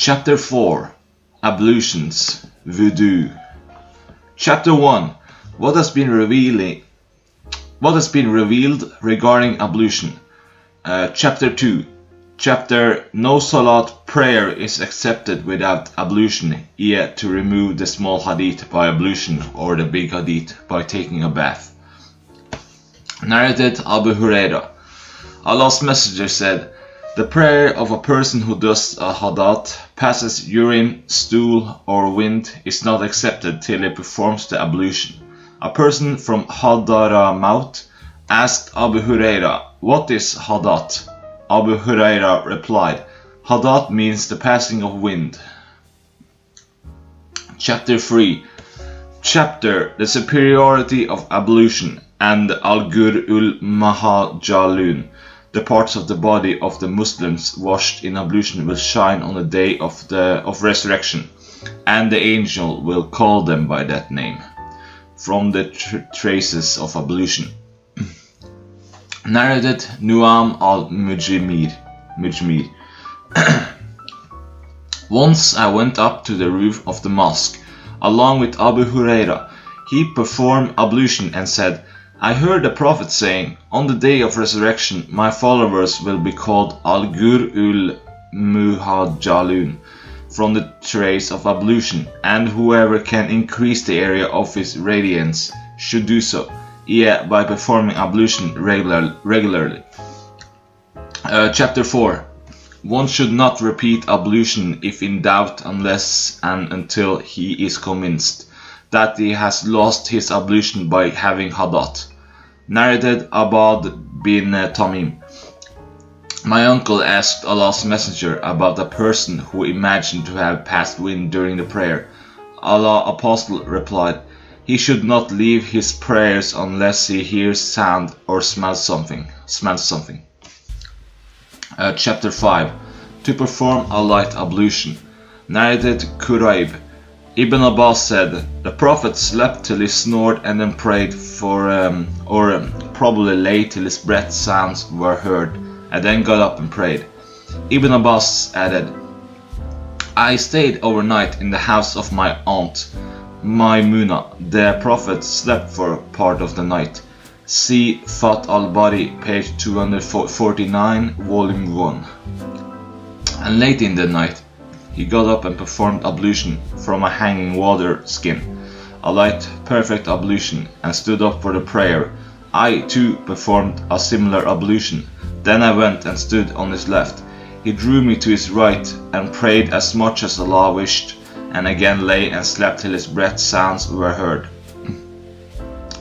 Chapter 4 Ablutions, Wudu. Chapter 1 What has been revealed regarding ablution. Chapter 2 No Salat prayer is accepted without ablution, yet to remove the small hadith by ablution or the big hadith by taking a bath. Narrated Abu Huraira. Allah's Messenger said, the prayer of a person who does a hadat, passes urine, stool or wind, is not accepted till he performs the ablution. A person from Hadramaut asked Abu Huraira, what is hadat? Abu Huraira replied, hadat means the passing of wind. Chapter 3 The superiority of ablution and al-gur mahajalun. The parts of the body of the Muslims washed in ablution will shine on the day of resurrection, and the angel will call them by that name. From the traces of ablution. Narrated Nu'am al-Mujmir. Once I went up to the roof of the mosque, along with Abu Huraira. He performed ablution and said, I heard the Prophet saying, on the day of resurrection, my followers will be called al-Gur muhajalun, from the trace of ablution, and whoever can increase the area of his radiance should do so, by performing ablution regularly. Chapter 4 One should not repeat ablution if in doubt unless and until he is convinced that he has lost his ablution by having hadat. Narrated Abad bin Tamim. My uncle asked Allah's Messenger about a person who imagined to have passed wind during the prayer. Allah's Apostle replied, he should not leave his prayers unless he hears sound or smells something. Chapter 5 To perform a light ablution. Narrated Quraib. Ibn Abbas said, the Prophet slept till he snored and then prayed probably lay till his breath sounds were heard, and then got up and prayed. Ibn Abbas added, I stayed overnight in the house of my aunt, Maimuna. The Prophet slept for part of the night. See Fath al-Bari, page 249, volume 1. And late in the night, he got up and performed ablution from a hanging water skin, a light, perfect ablution, and stood up for the prayer. I, too, performed a similar ablution. Then I went and stood on his left. He drew me to his right and prayed as much as Allah wished, and again lay and slept till his breath sounds were heard.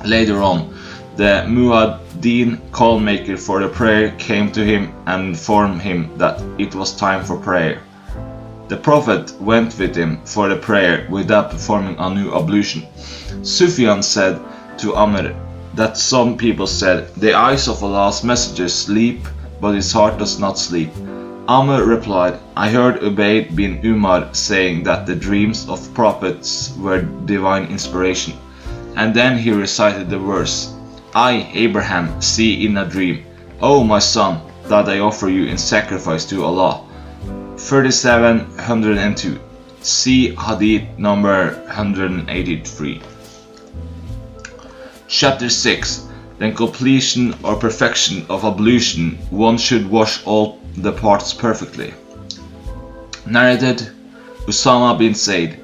Later on, the Muaddin, call maker for the prayer, came to him and informed him that it was time for prayer. The Prophet went with him for the prayer without performing a new ablution. Sufyan said to Amr that some people said, the eyes of Allah's Messenger sleep, but his heart does not sleep. Amr replied, I heard Ubayd bin Umar saying that the dreams of prophets were divine inspiration. And then he recited the verse, I, Abraham, see in a dream, O my son, that I offer you in sacrifice to Allah. 3702. See Hadith number 183. Chapter 6 The completion or perfection of ablution, one should wash all the parts perfectly. Narrated Usama bin Zayd.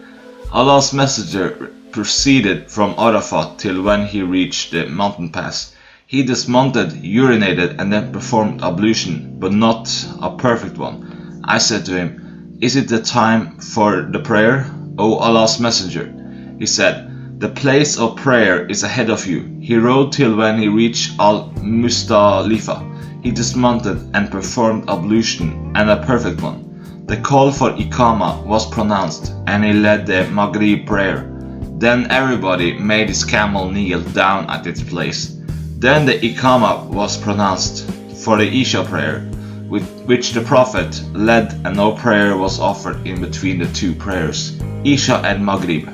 Allah's Messenger proceeded from Arafat till when he reached the mountain pass. He dismounted, urinated, and then performed ablution, but not a perfect one. I said to him, is it the time for the prayer, O Allah's Messenger? He said, the place of prayer is ahead of you. He rode till when he reached Al-Mustalifa. He dismounted and performed ablution, and a perfect one. The call for Iqama was pronounced, and he led the Maghrib prayer. Then everybody made his camel kneel down at its place. Then the Iqama was pronounced for the Isha prayer, with which the Prophet led, and no prayer was offered in between the two prayers, Isha and Maghrib.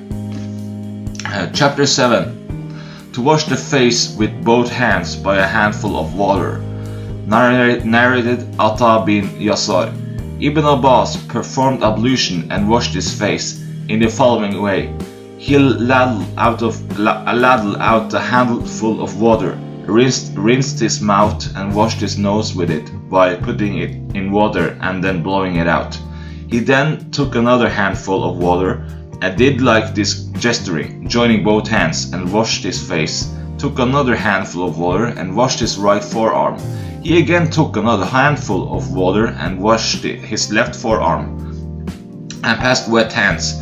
Chapter 7 To wash the face with both hands by a handful of water. Narrated Ata bin Yasar. Ibn Abbas performed ablution and washed his face in the following way. He ladled out a handful of water, rinsed his mouth and washed his nose with it by putting it in water and then blowing it out. He then took another handful of water and did like this gesturing, joining both hands, and washed his face, took another handful of water and washed his right forearm. He again took another handful of water and washed his left forearm, and passed wet hands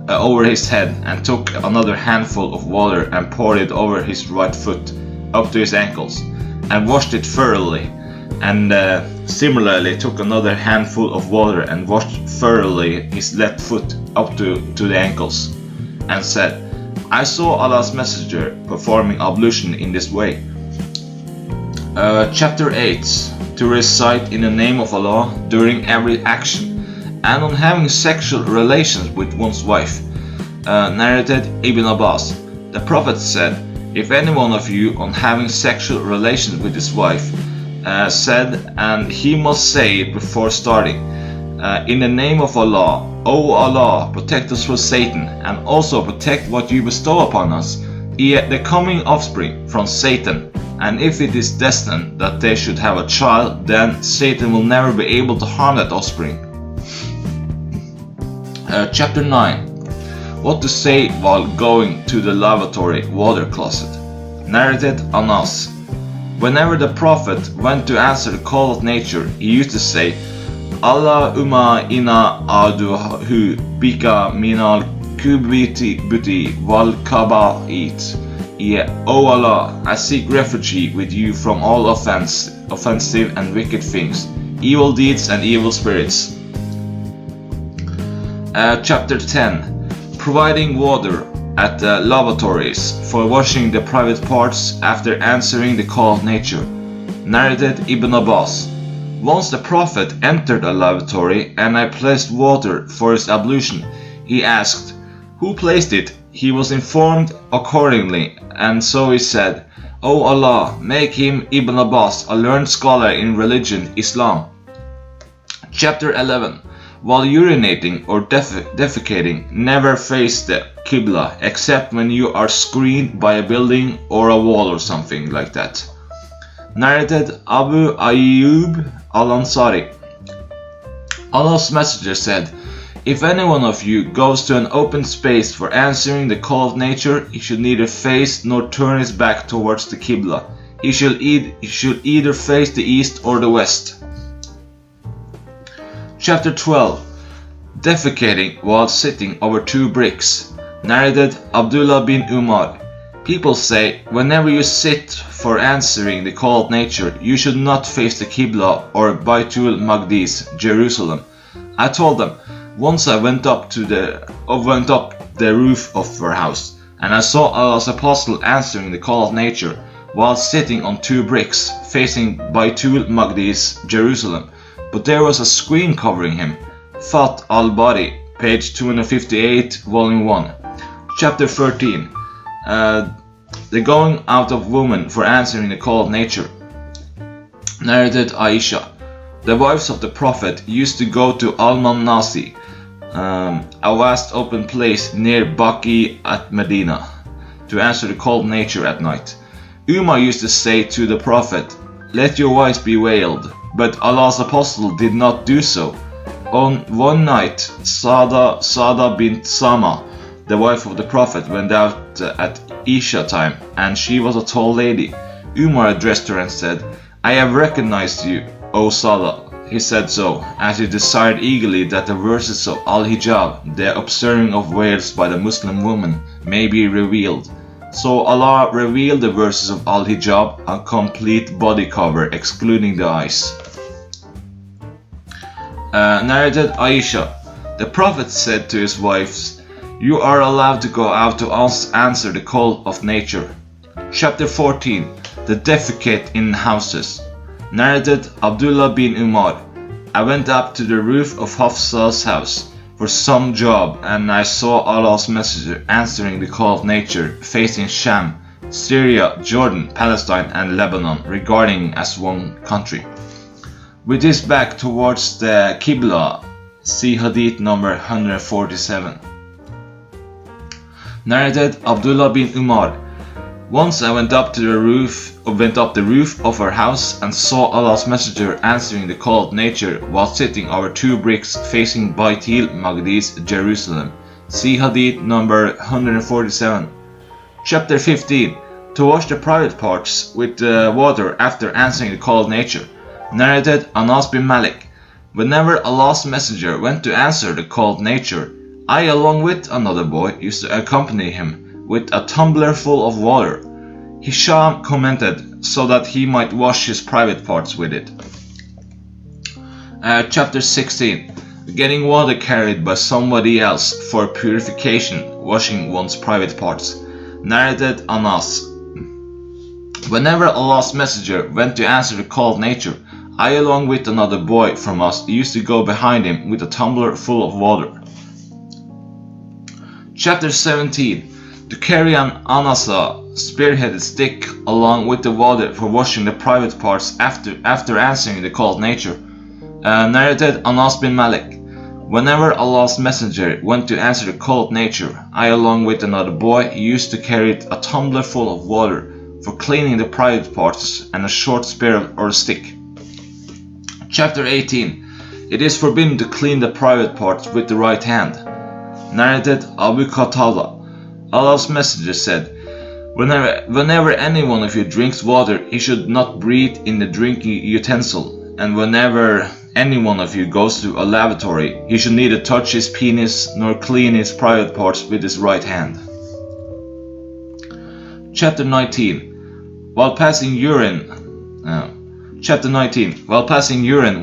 over his head, and took another handful of water and poured it over his right foot up to his ankles, and washed it thoroughly, and similarly took another handful of water and washed thoroughly his left foot up to the ankles, and said, I saw Allah's Messenger performing ablution in this way. Chapter 8. To recite in the name of Allah during every action, and on having sexual relations with one's wife. Narrated Ibn Abbas. The Prophet said, if any one of you on having sexual relations with his wife said, and he must say it before starting, in the name of Allah, O Allah, protect us from Satan, and also protect what you bestow upon us, the coming offspring from Satan. And if it is destined that they should have a child, then Satan will never be able to harm that offspring. Chapter 9. What to say while going to the lavatory water closet. Narrated Anas. Whenever the Prophet went to answer the call of nature, he used to say, Allahumma inna aduhu bika minal kubiti wal kaba'it. O Allah, I seek refuge with you from all offensive and wicked things, evil deeds and evil spirits. Chapter 10. Providing water at the lavatories for washing the private parts after answering the call of nature. Narrated Ibn Abbas. Once the Prophet entered a lavatory and I placed water for his ablution. He asked, who placed it? He was informed accordingly, and so he said, O Allah, make him Ibn Abbas a learned scholar in religion, Islam. Chapter 11. While urinating or defecating, never face the Qibla except when you are screened by a building or a wall or something like that. Narrated Abu Ayyub al-Ansari. Allah's Messenger said, if any one of you goes to an open space for answering the call of nature, he should neither face nor turn his back towards the Qibla. He should either face the east or the west. Chapter 12. Defecating while sitting over two bricks. Narrated Abdullah bin Umar. People say, whenever you sit for answering the call of nature, you should not face the Qibla or Baitul Maqdis, Jerusalem. I told them, once I went up the roof of our house, and I saw Allah's Apostle answering the call of nature while sitting on two bricks facing Baitul Maqdis, Jerusalem, but there was a screen covering him. Fath al-Bari, page 258, volume 1. Chapter 13. The going out of women for answering the call of nature. Narrated Aisha. The wives of the Prophet used to go to Al-Manasi, a vast open place near Baqi at Medina, to answer the call of nature at night. Umar used to say to the Prophet, let your wives be veiled, but Allah's Apostle did not do so. On one night, Sada bint Sama, the wife of the Prophet, went out at Isha time, and she was a tall lady. Umar addressed her and said, I have recognized you, O Sada. He said so, as he desired eagerly that the verses of Al-Hijab, the observing of veils by the Muslim woman, may be revealed. So Allah revealed the verses of Al-Hijab, a complete body cover excluding the eyes. Narrated Aisha. The Prophet said to his wives, you are allowed to go out to answer the call of nature. Chapter 14. The defecate in houses. Narrated Abdullah bin Umar. I went up to the roof of Hafsa's house for some job, and I saw Allah's Messenger answering the call of nature facing Sham, Syria, Jordan, Palestine and Lebanon, regarding as one country. with his back towards the Qibla. See Hadith number 147. Narrated Abdullah bin Umar. Once I went up the roof of our house and saw Allah's Messenger answering the call of nature while sitting over two bricks facing Baitil Maqdis, Jerusalem. See Hadith number 147. Chapter 15. To wash the private parts with water after answering the call of nature. Narrated Anas bin Malik. Whenever Allah's Messenger went to answer the call of nature, I, along with another boy, used to accompany him with a tumbler full of water. Hisham commented, so that he might wash his private parts with it. Chapter 16. Getting water carried by somebody else for purification, washing one's private parts. Narrated Anas. Whenever Allah's Messenger went to answer the call of nature, I, along with another boy from us, used to go behind him with a tumbler full of water. Chapter 17. To carry an anasa, spearheaded stick, along with the water for washing the private parts after answering the call of nature. Narrated Anas bin Malik. Whenever Allah's Messenger went to answer the call of nature, I, along with another boy, used to carry a tumbler full of water for cleaning the private parts and a short spear or stick. Chapter 18. It is forbidden to clean the private parts with the right hand. Narrated Abu Qatada. Allah's Messenger said, Whenever any one of you drinks water, he should not breathe in the drinking utensil, and whenever any one of you goes to a lavatory, he should neither touch his penis nor clean his private parts with his right hand. Chapter 19. While passing urine,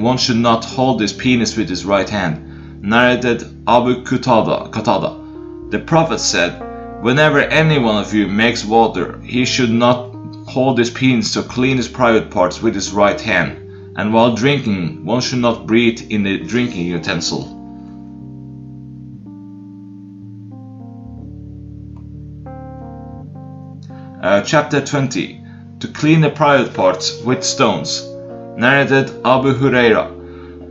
one should not hold his penis with his right hand. Narrated Abu Qatada. The Prophet said, whenever any one of you makes water, he should not hold his penis to clean his private parts with his right hand, and while drinking, one should not breathe in the drinking utensil. Chapter 20. To clean the private parts with stones. Narrated Abu Huraira.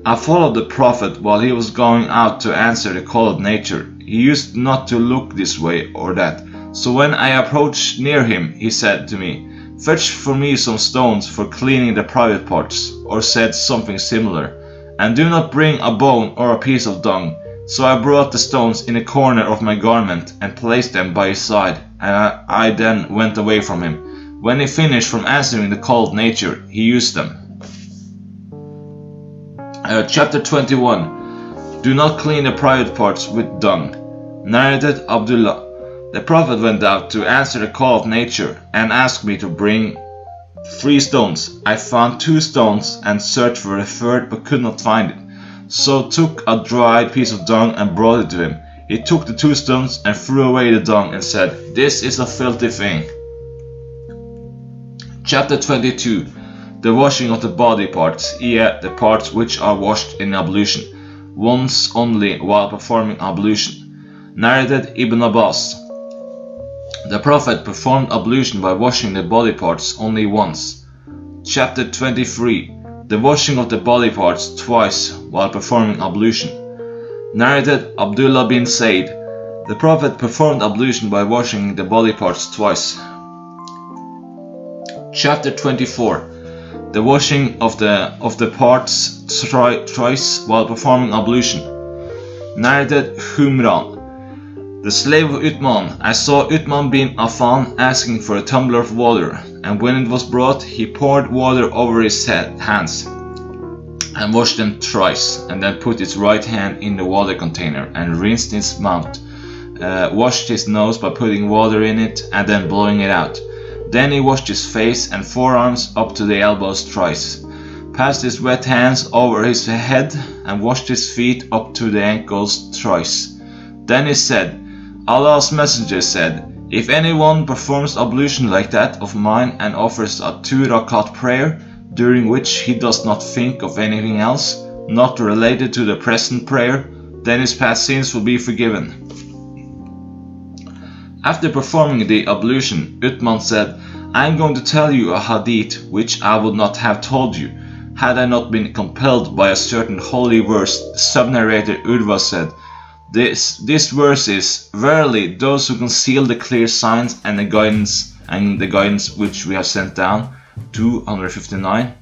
I followed the Prophet while he was going out to answer the call of nature. He used not to look this way or that, so when I approached near him, he said to me, Fetch for me some stones for cleaning the private parts, or said something similar, and do not bring a bone or a piece of dung. So I brought the stones in a corner of my garment and placed them by his side, and I then went away from him. When he finished from answering the call of nature, he used them. Chapter 21. Do not clean the private parts with dung. Narrated Abdullah. The Prophet went out to answer the call of nature and asked me to bring 3 stones. I found 2 stones and searched for a third but could not find it. So took a dried piece of dung and brought it to him. He took the 2 stones and threw away the dung and said, This is a filthy thing. Chapter 22. The washing of the body parts, the parts which are washed in ablution, once only while performing ablution. Narrated Ibn Abbas. The Prophet performed ablution by washing the body parts only once. Chapter 23. The washing of the body parts twice while performing ablution. Narrated Abdullah bin Said. The Prophet performed ablution by washing the body parts twice. Chapter 24. The washing of the parts thrice while performing ablution. Narrated Humran. The slave of Uthman. I saw Uthman bin Affan asking for a tumbler of water, and when it was brought, he poured water over his hands and washed them thrice, and then put his right hand in the water container and rinsed his mouth, washed his nose by putting water in it and then blowing it out. Then he washed his face and forearms up to the elbows thrice, passed his wet hands over his head and washed his feet up to the ankles thrice. Then he said, Allah's Messenger said, if anyone performs ablution like that of mine and offers a 2 rakat prayer, during which he does not think of anything else, not related to the present prayer, then his past sins will be forgiven. After performing the ablution, Uthman said, I am going to tell you a hadith which I would not have told you. had I not been compelled by a certain holy verse. Sub-narrator Urva said, This verse is, verily, those who conceal the clear signs and the guidance which we have sent down. 259.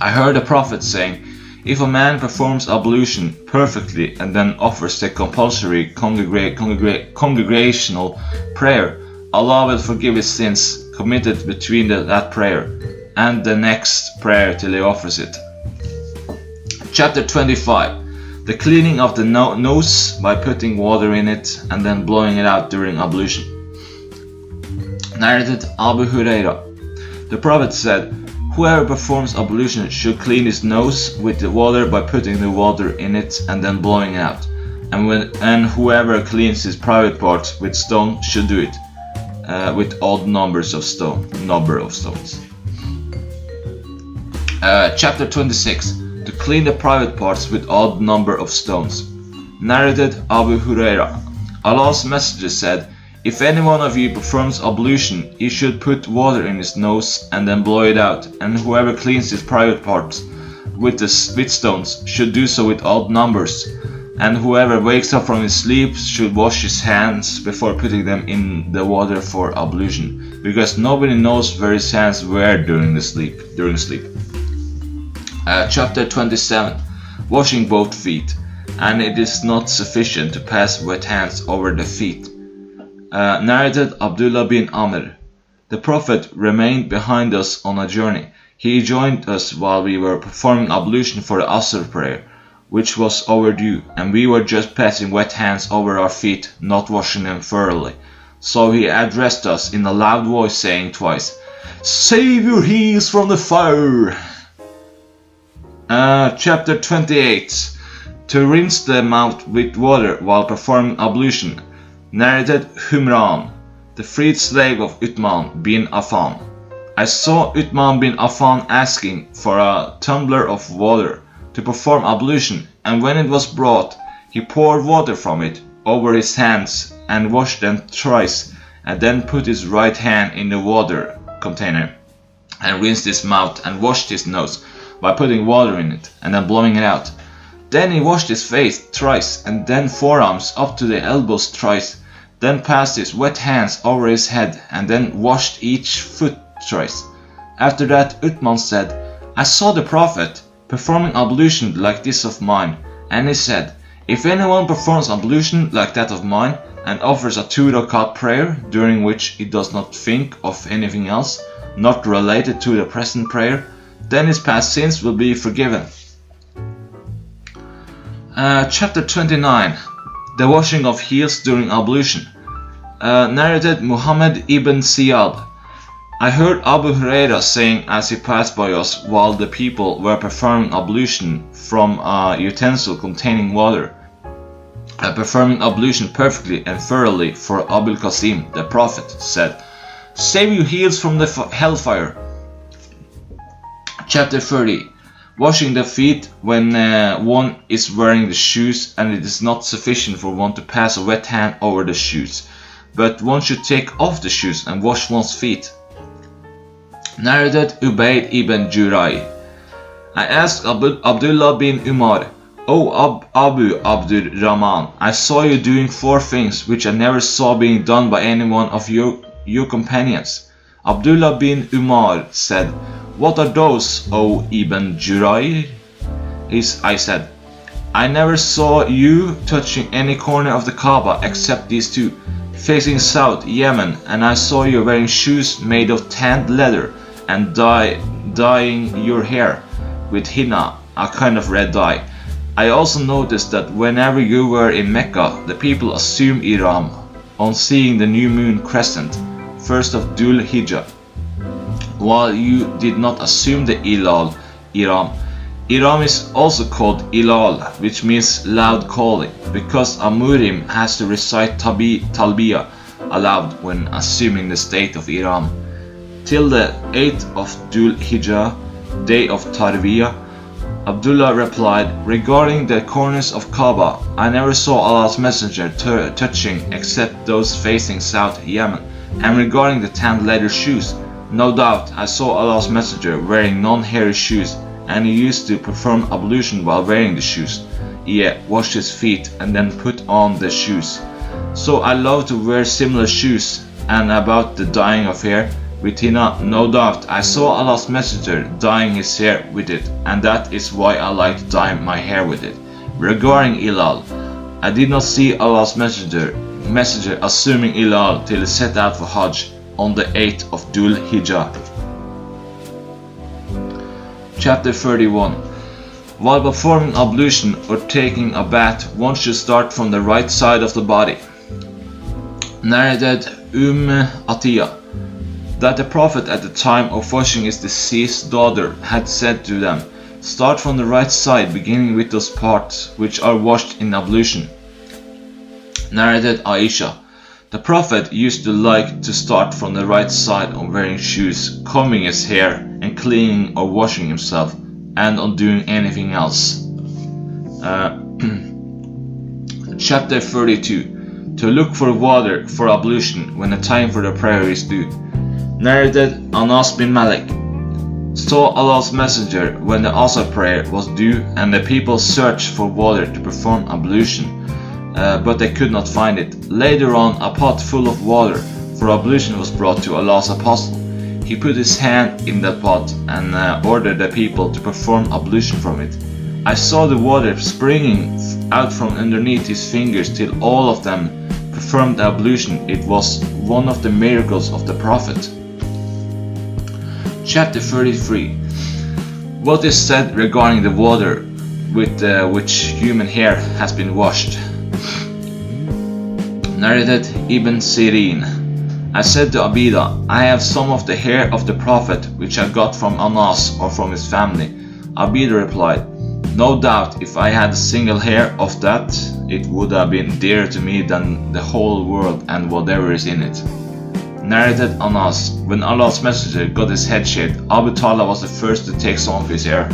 I heard a prophet saying, if a man performs ablution perfectly and then offers the compulsory congregational prayer, Allah will forgive his sins committed between that prayer and the next prayer till he offers it. Chapter 25. The cleaning of the nose by putting water in it and then blowing it out during ablution. Narrated Abu Huraira. The Prophet said, whoever performs ablution should clean his nose with the water by putting the water in it and then blowing it out. And whoever cleans his private parts with stone should do it with odd number of stones. Chapter 26. To clean the private parts with odd number of stones. Narrated Abu Huraira. Allah's Messenger said, if any one of you performs ablution, he should put water in his nose and then blow it out, and whoever cleans his private parts with stones should do so with odd numbers, and whoever wakes up from his sleep should wash his hands before putting them in the water for ablution, because nobody knows where his hands were during sleep. Chapter 27. Washing both feet, and it is not sufficient to pass wet hands over the feet. Narrated Abdullah bin Amr. The Prophet remained behind us on a journey. He joined us while we were performing ablution for the Asr prayer, which was overdue, and we were just passing wet hands over our feet, not washing them thoroughly. So he addressed us in a loud voice, saying twice, save your heels from the fire! Chapter 28. To rinse the mouth with water while performing ablution. Narrated Humran, the freed slave of Uthman bin Affan. I saw Uthman bin Affan asking for a tumbler of water to perform ablution, and when it was brought, he poured water from it over his hands and washed them thrice, and then put his right hand in the water container and rinsed his mouth and washed his nose by putting water in it and then blowing it out. Then he washed his face thrice and then forearms up to the elbows thrice, then passed his wet hands over his head and then washed each foot thrice. After that Uthman said, I saw the Prophet performing ablution like this of mine, and he said, if anyone performs ablution like that of mine and offers a 2 rakat prayer during which he does not think of anything else not related to the present prayer, then his past sins will be forgiven. Chapter 29. The washing of heels during ablution. Narrated Muhammad ibn Ziyad. I heard Abu Huraira saying as he passed by us while the people were performing ablution from a utensil containing water, performing ablution perfectly and thoroughly for Abul Qasim, the Prophet, said, save your heels from the hellfire. Chapter 30. Washing the feet when one is wearing the shoes and it is not sufficient for one to pass a wet hand over the shoes, but one should take off the shoes and wash one's feet. Narrated Ubayd ibn Jurai. I asked Abdullah bin Umar, O Abu Abdur Rahman, I saw you doing 4 things which I never saw being done by any one of your companions. Abdullah bin Umar said, what are those, O Ibn Jurai? I said, I never saw you touching any corner of the Kaaba except these 2, facing south, Yemen, and I saw you wearing shoes made of tanned leather and dyeing your hair with henna, a kind of red dye. I also noticed that whenever you were in Mecca, the people assumed Ihram on seeing the new moon crescent, first of Dhul Hijjah, while you did not assume the Ihram. Ihram is also called Ilal, which means loud calling, because a muhrim has to recite talbiyah aloud when assuming the state of Ihram. Till the 8th of Dhul Hijjah, day of Tarwiyah, Abdullah replied, regarding the corners of Kaaba, I never saw Allah's Messenger touching except those facing south, Yemen, and regarding the tanned leather shoes, no doubt I saw Allah's Messenger wearing non-hairy shoes and he used to perform ablution while wearing the shoes. He washed his feet and then put on the shoes. So I love to wear similar shoes. And about the dyeing of hair, with henna, no doubt I saw Allah's Messenger dyeing his hair with it, and that is why I like to dye my hair with it. Regarding Ilal, I did not see Allah's Messenger assuming Ilal till he set out for Hajj on the 8th of Dhul Hijjah. Chapter 31. While performing ablution or taking a bath, one should start from the right side of the body. Narrated Atiyah, that the Prophet at the time of washing his deceased daughter had said to them, "Start from the right side, beginning with those parts which are washed in ablution." Narrated Aisha, the Prophet used to like to start from the right side on wearing shoes, combing his hair, and cleaning or washing himself, and on doing anything else. Chapter 32. To look for water for ablution when the time for the prayer is due. Narrated Anas bin Malik, saw Allah's Messenger when the Asr prayer was due and the people searched for water to perform ablution, but they could not find it. Later on, a pot full of water for ablution was brought to Allah's Apostle. He put his hand in that pot and ordered the people to perform ablution from it. I saw the water springing out from underneath his fingers till all of them performed the ablution. It was one of the miracles of the Prophet. Chapter 33. What is said regarding the water with which human hair has been washed. Narrated Ibn Sirin. I said to Abida, I have some of the hair of the Prophet which I got from Anas or from his family. Abida replied, no doubt if I had a single hair of that, it would have been dearer to me than the whole world and whatever is in it. Narrated Anas, when Allah's Messenger got his head shaved, Abu Talib was the first to take some of his hair.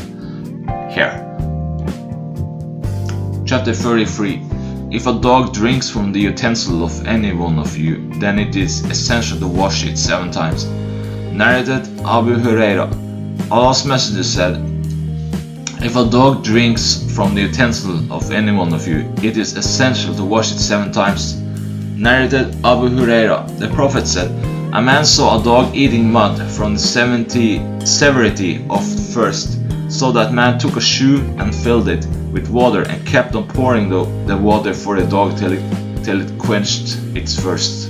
Chapter 33. If a dog drinks from the utensil of any one of you, then it is essential to wash it 7 times. Narrated Abu Huraira. Allah's Messenger said, if a dog drinks from the utensil of any one of you, it is essential to wash it 7 times. Narrated Abu Huraira. The Prophet said, a man saw a dog eating mud from the severity of first, so that man took a shoe and filled it with water and kept on pouring the water for the dog till it quenched its first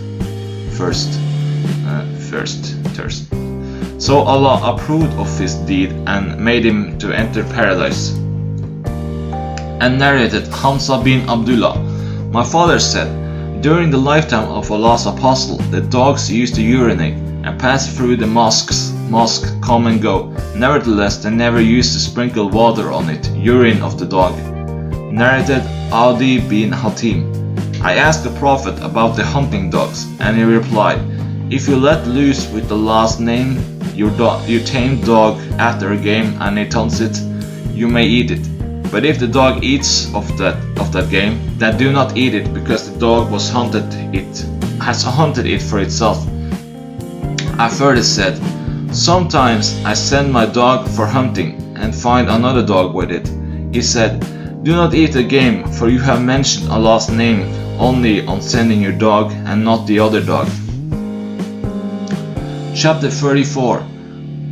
thirst. So Allah approved of his deed and made him to enter paradise. And narrated Hamza bin Abdullah, my father said, during the lifetime of Allah's Apostle, the dogs used to urinate and pass through the mosque, come and go. Nevertheless, they never used to sprinkle water on it, urine of the dog. Narrated Adi bin Hatim. I asked the Prophet about the hunting dogs, and he replied, if you let loose with the last name your tame dog after a game and it hunts it, you may eat it. But if the dog eats of that game, then do not eat it, because the dog has hunted it for itself. I further said, sometimes I send my dog for hunting and find another dog with it. He said, do not eat the game, for you have mentioned Allah's name only on sending your dog and not the other dog. Chapter 34.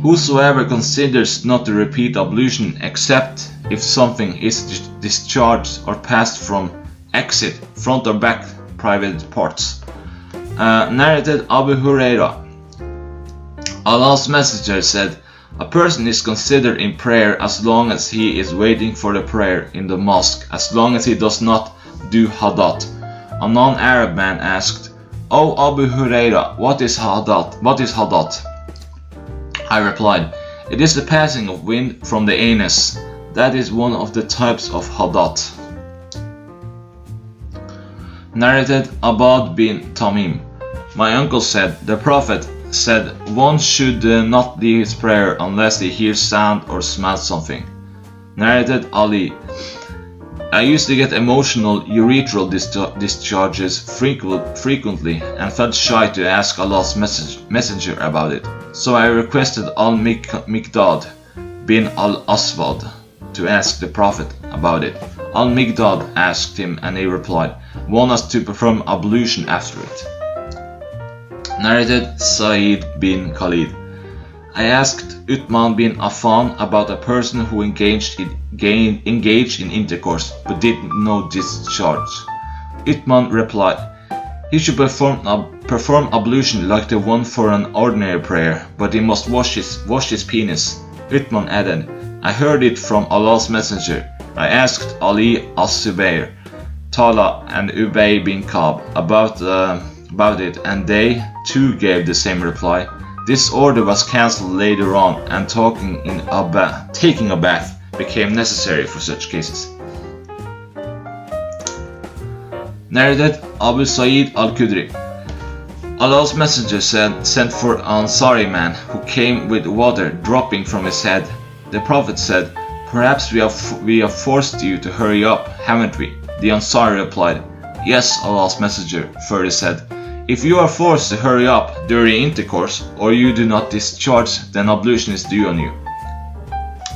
Whosoever considers not to repeat ablution except if something is discharged or passed from exit, front or back private parts. Narrated Abu Huraira. Allah's Messenger said, a person is considered in prayer as long as he is waiting for the prayer in the mosque, as long as he does not do hadat. A non-Arab man asked, O Abu Huraira, what is hadat? I replied, it is the passing of wind from the anus. That is one of the types of hadat. Narrated Abad bin Tamim. My uncle said, the Prophet said, one should not leave his prayer unless he hears sound or smells something. Narrated Ali. I used to get emotional urethral discharges frequently and felt shy to ask Allah's messenger about it. So I requested Al-Miqdad bin al-Aswad to ask the Prophet about it. Al-Migdad asked him and he replied, "Want us to perform ablution after it?" Narrated Sa'id bin Khalid. I asked Uthman bin Affan about a person who engaged in intercourse but did no discharge. Uthman replied, he should perform ablution like the one for an ordinary prayer, but he must wash his penis. Uthman added, I heard it from Allah's Messenger. I asked Ali as-Subayr, Tala and Ubay bin Ka'b about it, and they too gave the same reply. This order was cancelled later on, and taking a bath became necessary for such cases. Narrated Abu Sa'id al-Khudri. Allah's Messenger sent for an Ansari man who came with water dropping from his head. The Prophet said, "Perhaps we have forced you to hurry up, haven't we?" The Ansari replied, "Yes, Allah's Messenger." Further said, "If you are forced to hurry up during intercourse, or you do not discharge, then ablution is due on you."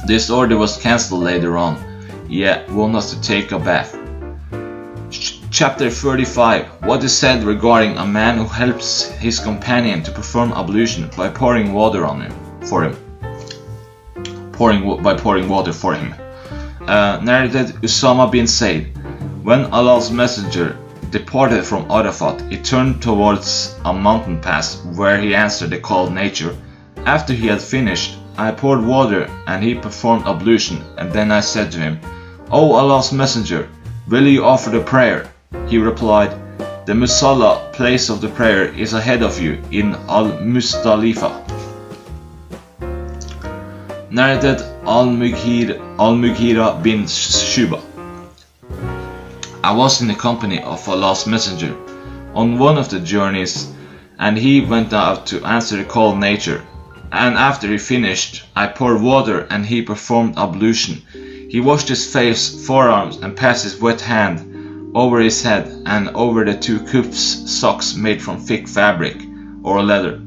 This order was cancelled later on. Want us to take a bath. Chapter 35. What is said regarding a man who helps his companion to perform ablution by pouring water for him. Narrated Usama bin Zayd. When Allah's Messenger departed from Arafat, he turned towards a mountain pass where he answered the call of nature. After he had finished, I poured water and he performed ablution, and then I said to him, "O Allah's Messenger, will you offer the prayer?" He replied, "The Musalla, place of the prayer, is ahead of you in Al-Mustalifa." Narrated Al-Mughira bin Shuba. I was in the company of Allah's Messenger on one of the journeys, and he went out to answer the call of nature. And after he finished, I poured water and he performed ablution. He washed his face, forearms, and passed his wet hand over his head and over the two kuffs, socks made from thick fabric or leather.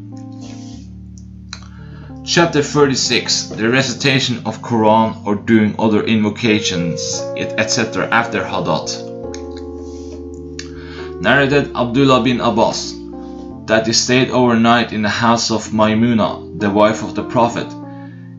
Chapter 36. The recitation of Quran or doing other invocations, etc. after Hadat. Narrated Abdullah bin Abbas, that he stayed overnight in the house of Maymuna, the wife of the Prophet.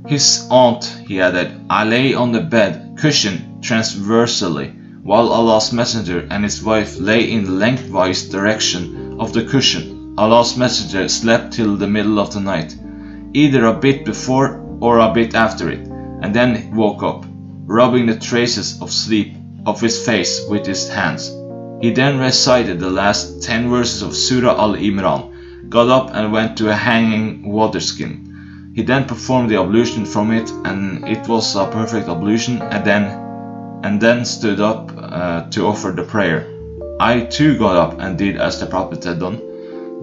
His aunt, he added, I lay on the bed, cushioned transversely, while Allah's Messenger and his wife lay in the lengthwise direction of the cushion. Allah's Messenger slept till the middle of the night, either a bit before or a bit after it, and then woke up, rubbing the traces of sleep of his face with his hands. He then recited the last 10 verses of Surah Al-Imran, got up and went to a hanging water skin. He then performed the ablution from it, and it was a perfect ablution, and then stood up to offer the prayer. I too got up and did as the Prophet had done.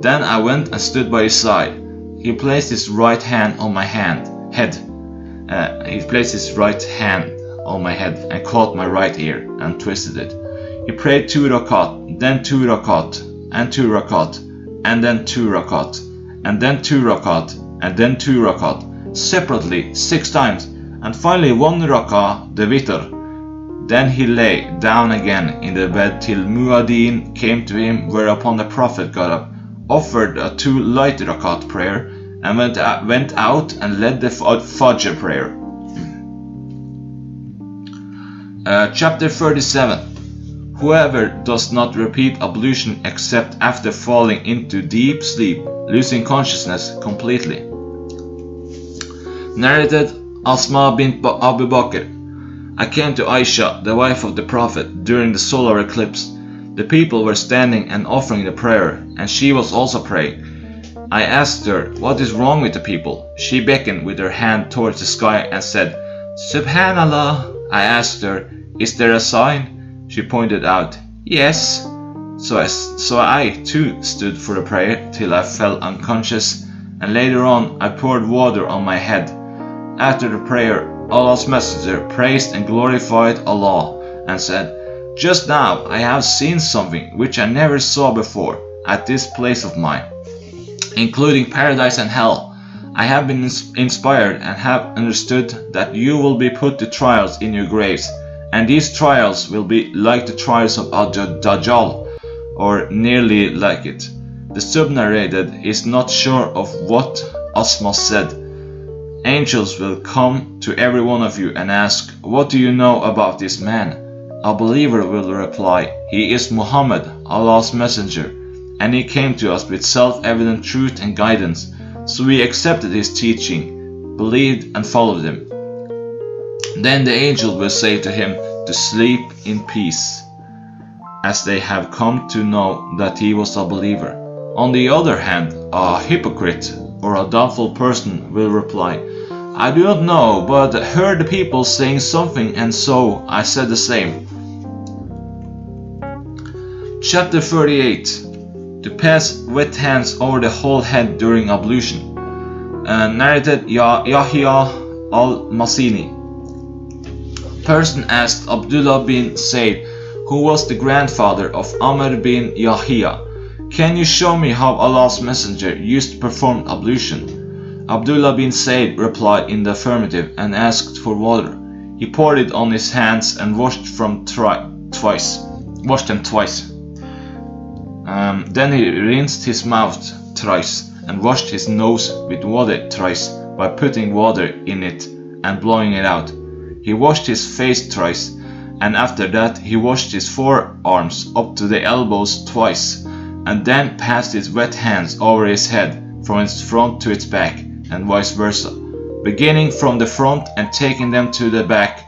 Then I went and stood by his side. He placed his right hand on my head. He placed his right hand on my head and caught my right ear and twisted it. He prayed 2 rakat, then 2 rakat, and 2 rakat, and then 2 rakat, and then 2 rakat, and then 2 rakat, separately 6 times, and finally 1 rakah, the witr. Then he lay down again in the bed till Muad'in came to him, whereupon the Prophet got up, offered a 2 light rakat prayer, and went out and led the Fajr prayer. Chapter 37. Whoever does not repeat ablution except after falling into deep sleep, losing consciousness completely. Narrated Asma bint Abu Bakr. I came to Aisha, the wife of the Prophet, during the solar eclipse. The people were standing and offering the prayer, and she was also praying. I asked her, what is wrong with the people? She beckoned with her hand towards the sky and said, Subhanallah. I asked her, is there a sign? She pointed out, yes. So I too stood for the prayer till I fell unconscious, and later on I poured water on my head. After the prayer, Allah's Messenger praised and glorified Allah and said, just now I have seen something which I never saw before at this place of mine, including paradise and hell. I have been inspired and have understood that you will be put to trials in your graves, and these trials will be like the trials of Dajjal, or nearly like it. The sub-narrated is not sure of what Asma said. Angels will come to every one of you and ask, "What do you know about this man?" A believer will reply, "He is Muhammad, Allah's messenger, and he came to us with self-evident truth and guidance. So we accepted his teaching, believed and followed him." Then the angel will say to him to sleep in peace, as they have come to know that he was a believer. On the other hand, a hypocrite or a doubtful person will reply, "I do not know, but heard the people saying something, and so I said the same." Chapter 38. To pass wet hands over the whole head during ablution. Narrated Yahya al-Masini. Person asked Abdullah bin Said, who was the grandfather of Amr bin Yahya, "Can you show me how Allah's messenger used to perform ablution?" Abdullah bin Said replied in the affirmative and asked for water. He poured it on his hands and washed them twice. Then he rinsed his mouth thrice and washed his nose with water thrice by putting water in it and blowing it out. He washed his face thrice, and after that he washed his forearms up to the elbows twice, and then passed his wet hands over his head from its front to its back, and vice versa, beginning from the front and taking them to the back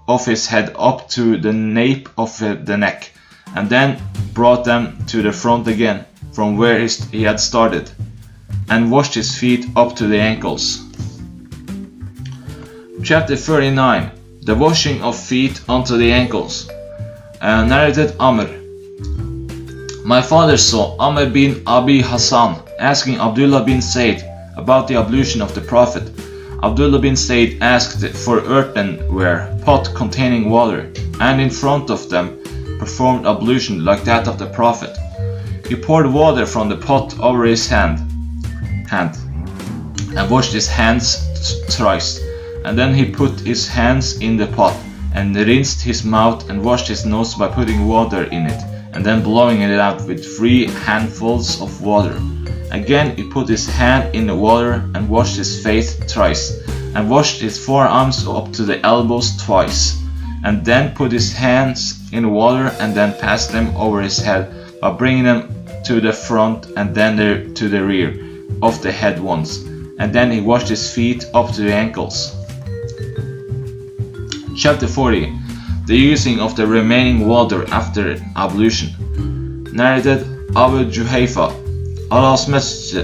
of his head up to the nape of the neck, and then brought them to the front again from where he had started, and washed his feet up to the ankles. Chapter 39. The washing of feet unto the ankles. Narrated Amr. My father saw Amr bin Abi Hassan asking Abdullah bin Said about the ablution of the Prophet. Abdullah bin Said asked for earthenware pot containing water, and in front of them performed ablution like that of the Prophet. He poured water from the pot over his hand and washed his hands thrice, and then he put his hands in the pot and rinsed his mouth and washed his nose by putting water in it and then blowing it out with 3 handfuls of water. Again he put his hand in the water and washed his face thrice, and washed his forearms up to the elbows twice, and then put his hands in water and then passed them over his head by bringing them to the front and then to the rear of the head once, and then he washed his feet up to the ankles. Chapter 40. The using of the remaining water after ablution. Narrated Abu Juhayfa. Allah's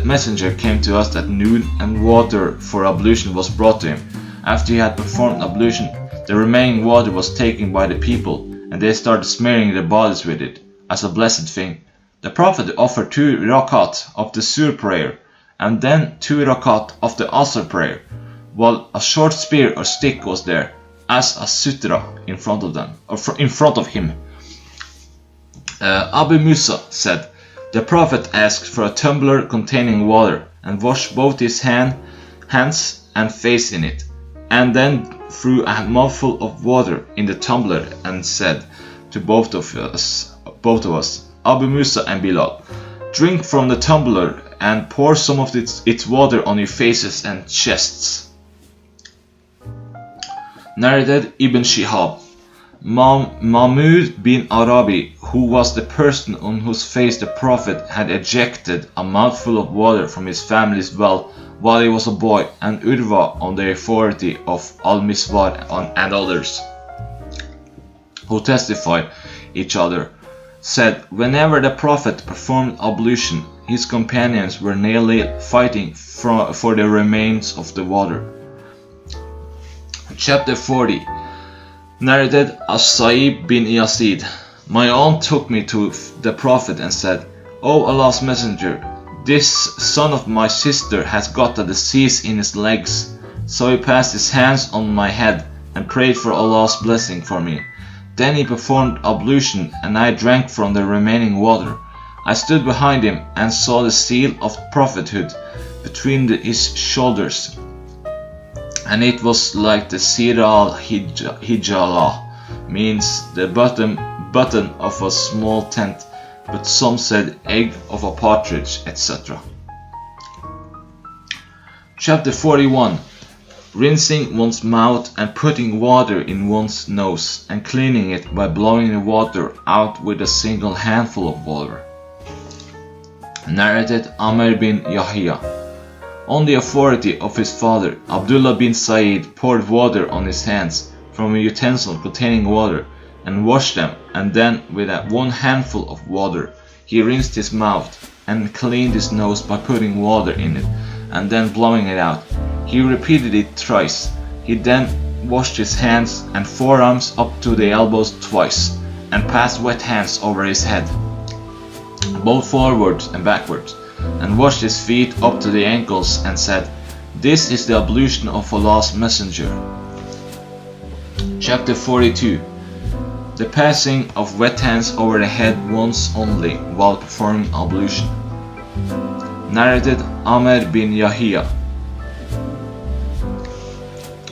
messenger came to us at noon, and water for ablution was brought to him. After he had performed ablution, the remaining water was taken by the people, and they started smearing their bodies with it, as a blessed thing. The Prophet offered 2 rakat of the Sur prayer, and then 2 rakat of the Asr prayer, while a short spear or stick was there, as a sutra in front of him. Abu Musa said, the Prophet asked for a tumbler containing water, and washed both his hands and face in it, and then threw a mouthful of water in the tumbler and said to both of us, Abu Musa and Bilal, drink from the tumbler and pour some of its water on your faces and chests. Narrated Ibn Shihab. Mahmud bin Arabi, who was the person on whose face the Prophet had ejected a mouthful of water from his family's well while he was a boy, and Urwa on the authority of Al-Miswar and others, who testified each other, said, whenever the Prophet performed ablution, his companions were nearly fighting for the remains of the water. Chapter 40. Narrated As-Sa'ib bin Yazid. My aunt took me to the Prophet and said, O Allah's Messenger, this son of my sister has got a disease in his legs. So he passed his hands on my head and prayed for Allah's blessing for me. Then he performed ablution, and I drank from the remaining water. I stood behind him and saw the seal of prophethood between his shoulders, and it was like the Sir al-Hijala, means the button of a small tent, but some said egg of a partridge, etc. Chapter 41. Rinsing one's mouth and putting water in one's nose and cleaning it by blowing the water out with a single handful of water. Narrated Amr bin Yahya. On the authority of his father, Abdullah bin Said poured water on his hands from a utensil containing water and washed them, and then with one handful of water he rinsed his mouth and cleaned his nose by putting water in it and then blowing it out. He repeated it thrice. He then washed his hands and forearms up to the elbows twice and passed wet hands over his head, both forwards and backwards, and washed his feet up to the ankles and said, "This is the ablution of Allah's Messenger." Chapter 42. The passing of wet hands over the head once only while performing ablution. Narrated Amr bin Yahya.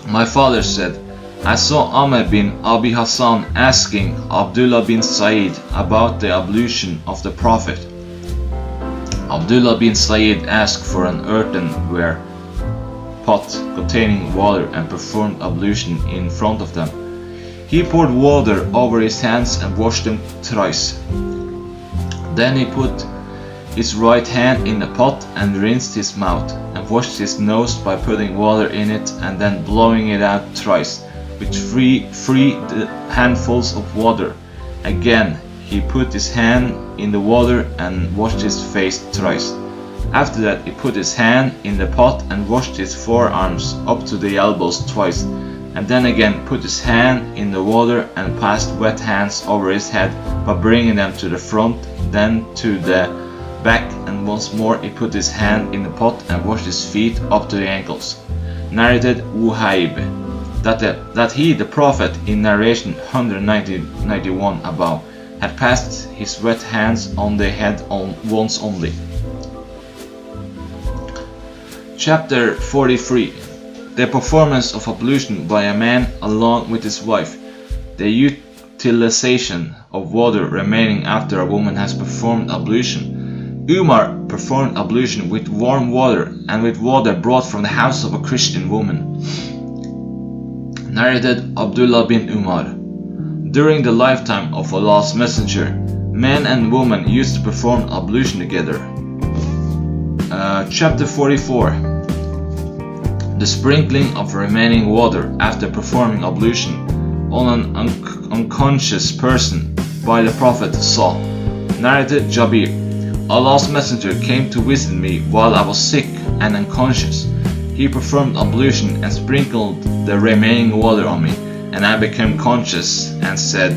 My father said, I saw Amr bin Abi Hassan asking Abdullah bin Said about the ablution of the Prophet. Abdullah bin Said asked for an earthenware pot containing water and performed ablution in front of them. He poured water over his hands and washed them thrice. Then he put his right hand in the pot and rinsed his mouth and washed his nose by putting water in it and then blowing it out thrice with three handfuls of water. Again he put his hand in the water and washed his face thrice. After that he put his hand in the pot and washed his forearms up to the elbows twice, and then again put his hand in the water and passed wet hands over his head by bringing them to the front, then to the back, and once more he put his hand in the pot and washed his feet up to the ankles. Narrated Wuhaib, that he, the Prophet, in narration 191 above, had passed his wet hands on the head once only. Chapter 43. The performance of ablution by a man along with his wife. The utilization of water remaining after a woman has performed ablution. Umar performed ablution with warm water and with water brought from the house of a Christian woman. Narrated Abdullah bin Umar. During the lifetime of Allah's Messenger, men and women used to perform ablution together. Chapter 44. The sprinkling of remaining water after performing ablution on an unconscious person by the Prophet saw. Narrated Jabir. Allah's Messenger came to visit me while I was sick and unconscious. He performed ablution and sprinkled the remaining water on me, and I became conscious and said,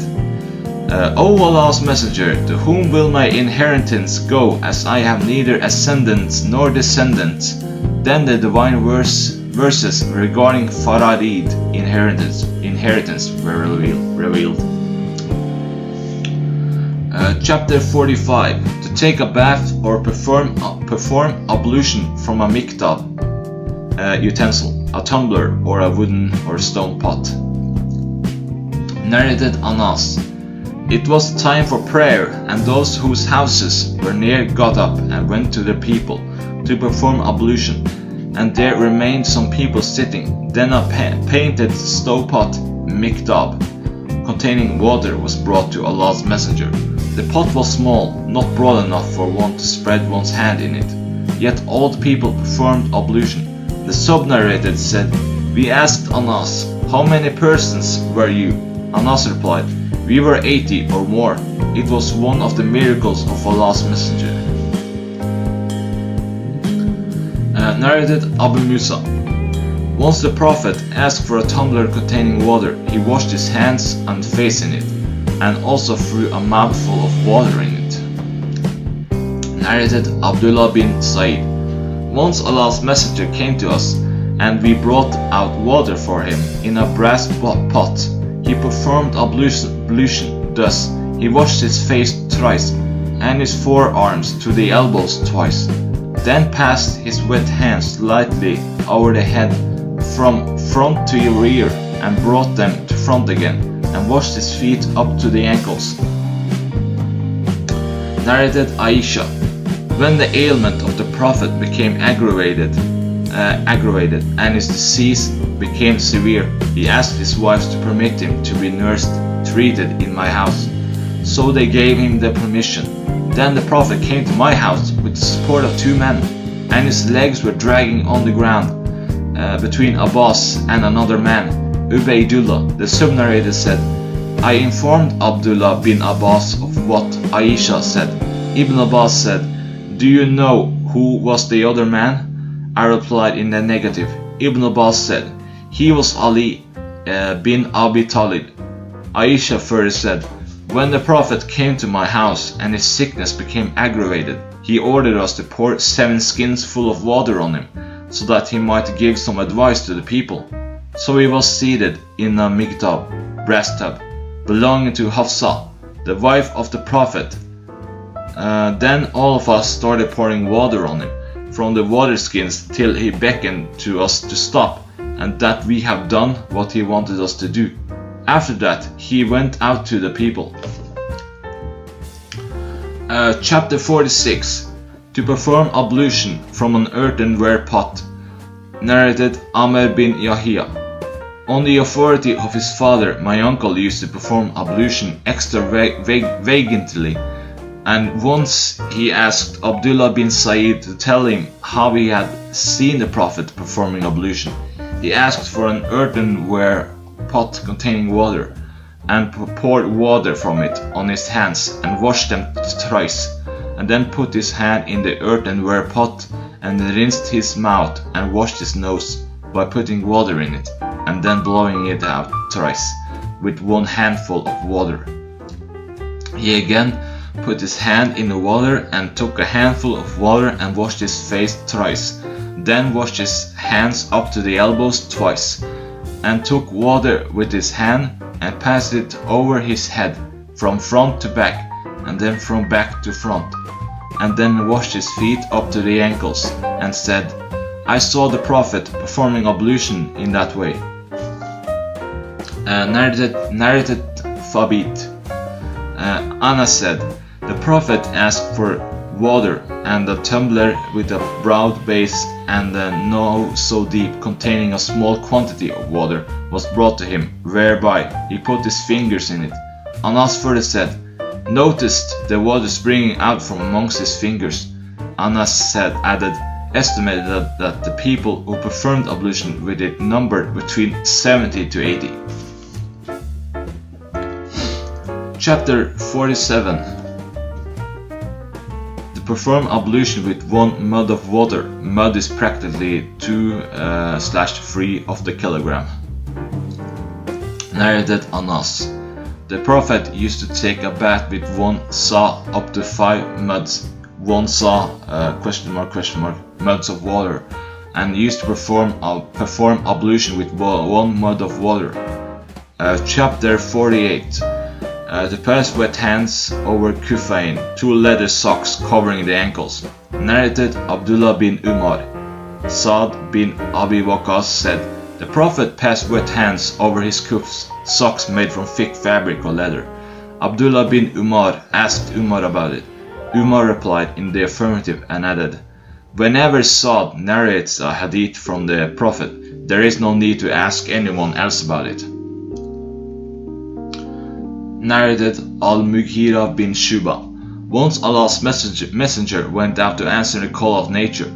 O Allah's Messenger, to whom will my inheritance go, as I have neither ascendants nor descendants? Then the divine verses regarding Faradid, inheritance were revealed. Chapter 45. To take a bath or perform ablution from a miktab, utensil, a tumbler or a wooden or stone pot. Narrated Anas. It was time for prayer, and those whose houses were near got up and went to the people to perform ablution, and there remained some people sitting. Then a painted stove-pot, miktab, containing water was brought to Allah's Messenger. The pot was small, not broad enough for one to spread one's hand in it. Yet all the people performed ablution. The sub-narrated said, We asked Anas, how many persons were you? Anas replied, We were 80 or more. It was one of the miracles of Allah's Messenger. Narrated Abu Musa. Once the Prophet asked for a tumbler containing water, he washed his hands and face in it, and also threw a mouthful of water in it. Narrated Abdullah bin Said. Once Allah's Messenger came to us, and we brought out water for him in a brass pot. He performed ablution thus. He washed his face thrice, and his forearms to the elbows twice. then passed his wet hands lightly over the head from front to rear and brought them to front again, and washed his feet up to the ankles. Narrated Aisha. When the ailment of the Prophet became aggravated and his disease became severe, he asked his wives to permit him to be treated in my house. So they gave him the permission. Then the Prophet came to my house with the support of 2 men, and his legs were dragging on the ground between Abbas and another man, Ubaydullah. The sub-narrator said, I informed Abdullah bin Abbas of what Aisha said. Ibn Abbas said, do you know who was the other man? I replied in the negative. Ibn Abbas said, he was Ali bin Abi Talib. Aisha further said, when the Prophet came to my house and his sickness became aggravated, he ordered us to pour 7 skins full of water on him, so that he might give some advice to the people. So he was seated in a miktab, brass tub, belonging to Hafsa, the wife of the Prophet. Then all of us started pouring water on him from the water skins till he beckoned to us to stop, and that we have done what he wanted us to do. After that, he went out to the people. Chapter 46. To perform ablution from an earthenware pot. Narrated Amr bin Yahya. On the authority of his father, my uncle used to perform ablution extravagantly, and once he asked Abdullah bin Sa'id to tell him how he had seen the Prophet performing ablution. He asked for an earthenware pot containing water, and poured water from it on his hands and washed them thrice, and then put his hand in the earthenware pot and rinsed his mouth and washed his nose by putting water in it, and then blowing it out thrice with 1 handful of water. He again put his hand in the water and took a handful of water and washed his face thrice, then washed his hands up to the elbows twice, and took water with his hand and passed it over his head from front to back, and then from back to front, and then washed his feet up to the ankles, and said, I saw the Prophet performing ablution in that way. Narrated Thabit. Anas said, the Prophet asked for water, and a tumbler with a broad base and a no so deep containing a small quantity of water was brought to him, whereby he put his fingers in it. Anas further said, noticed the water springing out from amongst his fingers. Anas estimated that the people who performed ablution with it numbered between 70 to 80. Chapter 47. To perform ablution with 1 mud of water. Mud is practically 2/3 of the kilogram. Narrated Anas. The Prophet used to take a bath with 1 sa up to 5 muds, 1 sa muds of water, and used to perform ablution with 1 mud of water. Chapter 48. To pass wet hands over kufain, 2 leather socks covering the ankles. Narrated Abdullah bin Umar. Saad bin Abi Waqqas said, the Prophet passed wet hands over his kuffs, socks made from thick fabric or leather. Abdullah bin Umar asked Umar about it. Umar replied in the affirmative and added, whenever Saad narrates a hadith from the Prophet, there is no need to ask anyone else about it. Narrated Al-Mughira bin Shuba. Once Allah's messenger went out to answer the call of nature,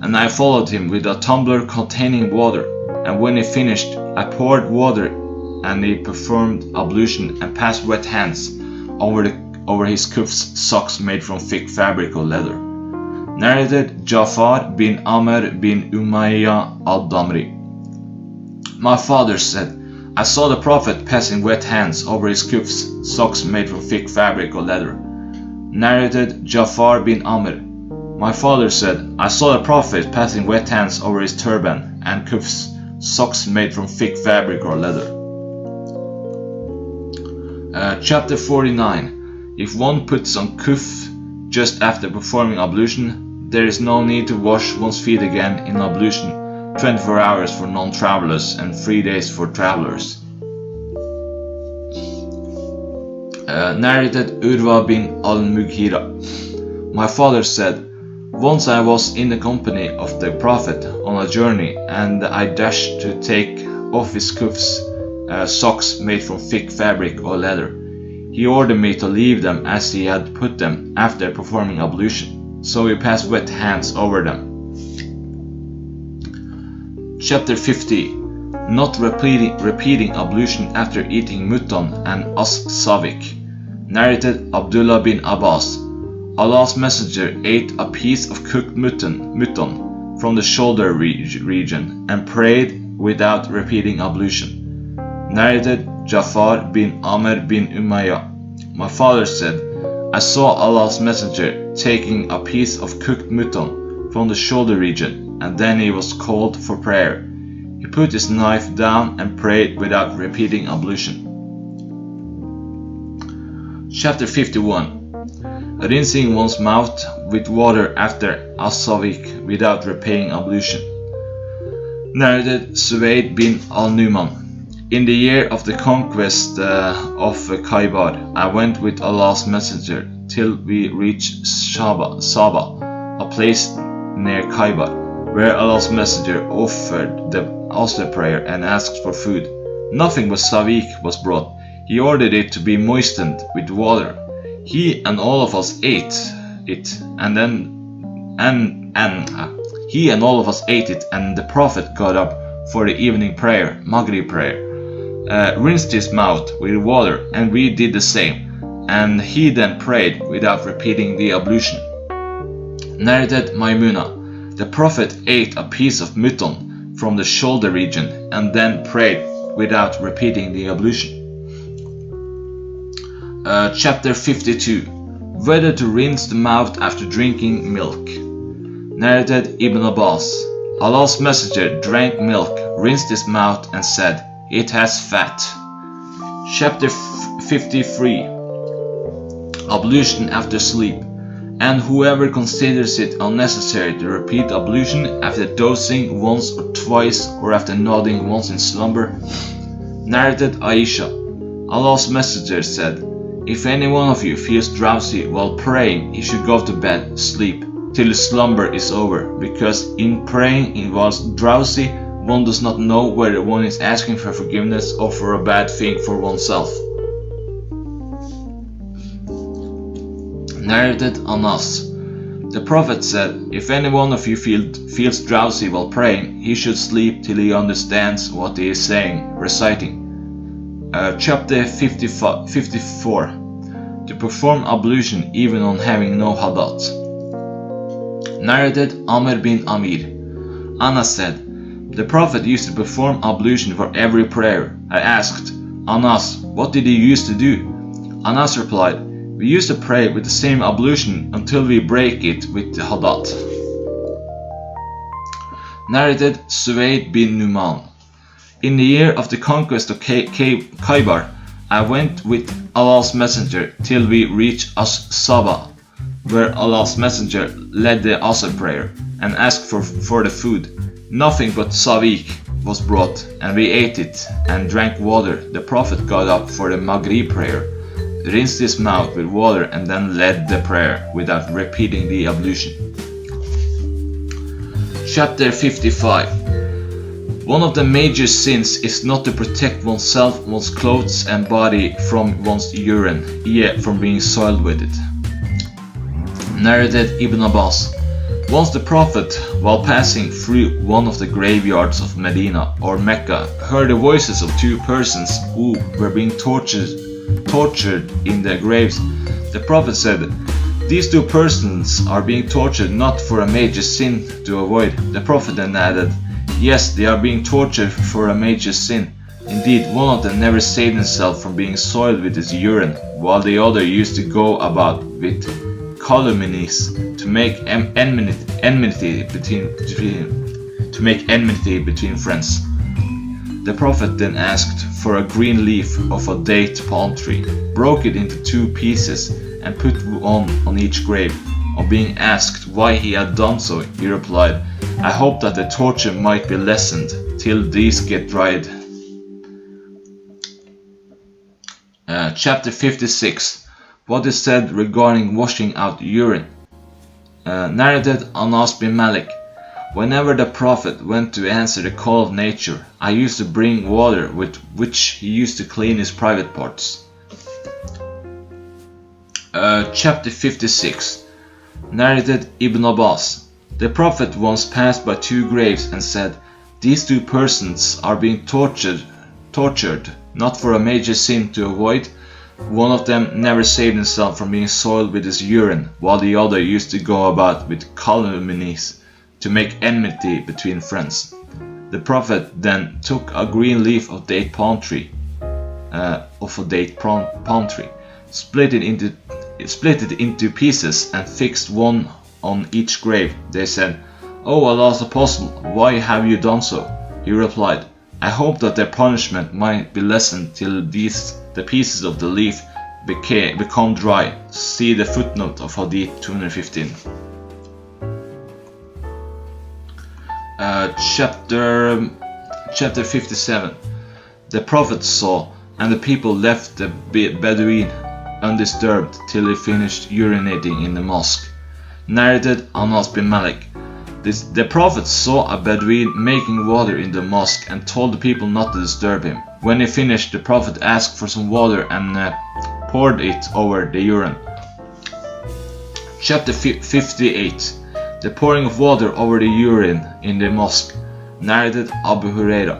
and I followed him with a tumbler containing water, and when he finished, I poured water, and he performed ablution and passed wet hands over his kuffs, socks made from thick fabric or leather. Narrated Jafar bin Amr bin Umayyah al-Damri. My father said, I saw the Prophet passing wet hands over his kuffs, socks made from thick fabric or leather. Narrated Jafar bin Amr. My father said, I saw the Prophet passing wet hands over his turban and kuffs, socks made from thick fabric or leather. Chapter 49. If one puts on kuff just after performing ablution, there is no need to wash one's feet again in ablution, 24 hours for non-travelers and 3 days for travelers. Narrated Urwa bin al-Mughira. My father said, once I was in the company of the Prophet on a journey, and I dashed to take off his cuffs, socks made from thick fabric or leather. He ordered me to leave them as he had put them after performing ablution, so we passed wet hands over them. Chapter 50. Not repeating ablution after eating mutton and as-savik. Narrated Abdullah bin Abbas. Allah's Messenger ate a piece of cooked mutton from the shoulder region and prayed without repeating ablution. Narrated Jafar bin Amr bin Umayyah. My father said, I saw Allah's Messenger taking a piece of cooked mutton from the shoulder region, and then he was called for prayer. He put his knife down and prayed without repeating ablution. Chapter 51. Rinsing one's mouth with water after as-savik without repeating ablution. Narrated Suwaid bin al-Numan. In the year of the conquest of Khaybar, I went with Allah's Messenger till we reached Saba, a place near Khaybar, where Allah's Messenger offered the Asr prayer and asked for food. Nothing but savik was brought. He ordered it to be moistened with water. He and all of us ate it, and the Prophet got up for the evening prayer, Maghrib prayer, rinsed his mouth with water, and we did the same, and he then prayed without repeating the ablution. Narrated Maimuna. The Prophet ate a piece of mutton from the shoulder region and then prayed without repeating the ablution. Chapter 52. Whether to rinse the mouth after drinking milk. Narrated Ibn Abbas. Allah's Messenger drank milk, rinsed his mouth and said, it has fat. Chapter 53. Ablution after sleep. And whoever considers it unnecessary to repeat ablution after dozing once or twice or after nodding once in slumber. Narrated Aisha. Allah's Messenger said, if any one of you feels drowsy while praying, he should go to bed, sleep, till his slumber is over, because in praying involves drowsy, one does not know whether one is asking for forgiveness or for a bad thing for oneself. Narrated Anas. The Prophet said, if any one of you feels drowsy while praying, he should sleep till he understands what he is saying, reciting. Chapter 54. To perform ablution even on having no hadat. Narrated Amr bin Amir. Anas said, the Prophet used to perform ablution for every prayer. I asked, Anas, what did he used to do? Anas replied, we used to pray with the same ablution until we break it with the hadat. Narrated Suwaid bin Numan. In the year of the conquest of Khaybar, I went with Allah's Messenger till we reached As-Saba, where Allah's Messenger led the Asr prayer and asked for the food. Nothing but savik was brought, and we ate it and drank water. The Prophet got up for the Maghrib prayer, rinsed his mouth with water, and then led the prayer without repeating the ablution. Chapter 55. One of the major sins is not to protect oneself, one's clothes and body from one's urine, yet from being soiled with it. Narrated Ibn Abbas. Once the Prophet, while passing through one of the graveyards of Medina or Mecca, heard the voices of two persons who were being tortured in their graves. The Prophet said, these two persons are being tortured not for a major sin to avoid. The Prophet then added, yes, they are being tortured for a major sin. Indeed, one of them never saved himself from being soiled with his urine, while the other used to go about with calumnies to make enmity between friends. The Prophet then asked for a green leaf of a date palm tree, broke it into 2 pieces, and put one on each grave. On being asked why he had done so, he replied, "I hope that the torture might be lessened till these get dried." Chapter 56. What is said regarding washing out urine. Narrated Anas bin Malik. Whenever the Prophet went to answer the call of nature, I used to bring water with which he used to clean his private parts. Chapter 56. Narrated Ibn Abbas. The Prophet once passed by two graves and said, "These two persons are being tortured, not for a major sin to avoid. One of them never saved himself from being soiled with his urine, while the other used to go about with calumnies to make enmity between friends." The Prophet then took a green leaf of date palm tree, split it into pieces and fixed one on each grave. They said, "O Allah's Apostle, why have you done so?" He replied, "I hope that their punishment might be lessened till the pieces of the leaf become dry." See the footnote of Hadith 215. Chapter 57. The Prophet saw, and the people left the Bedouin undisturbed till he finished urinating in the mosque. Narrated Anas bin Malik. The Prophet saw a Bedouin making water in the mosque and told the people not to disturb him. When he finished, the Prophet asked for some water and poured it over the urine. Chapter 58. The pouring of water over the urine in the mosque. Narrated Abu Huraira.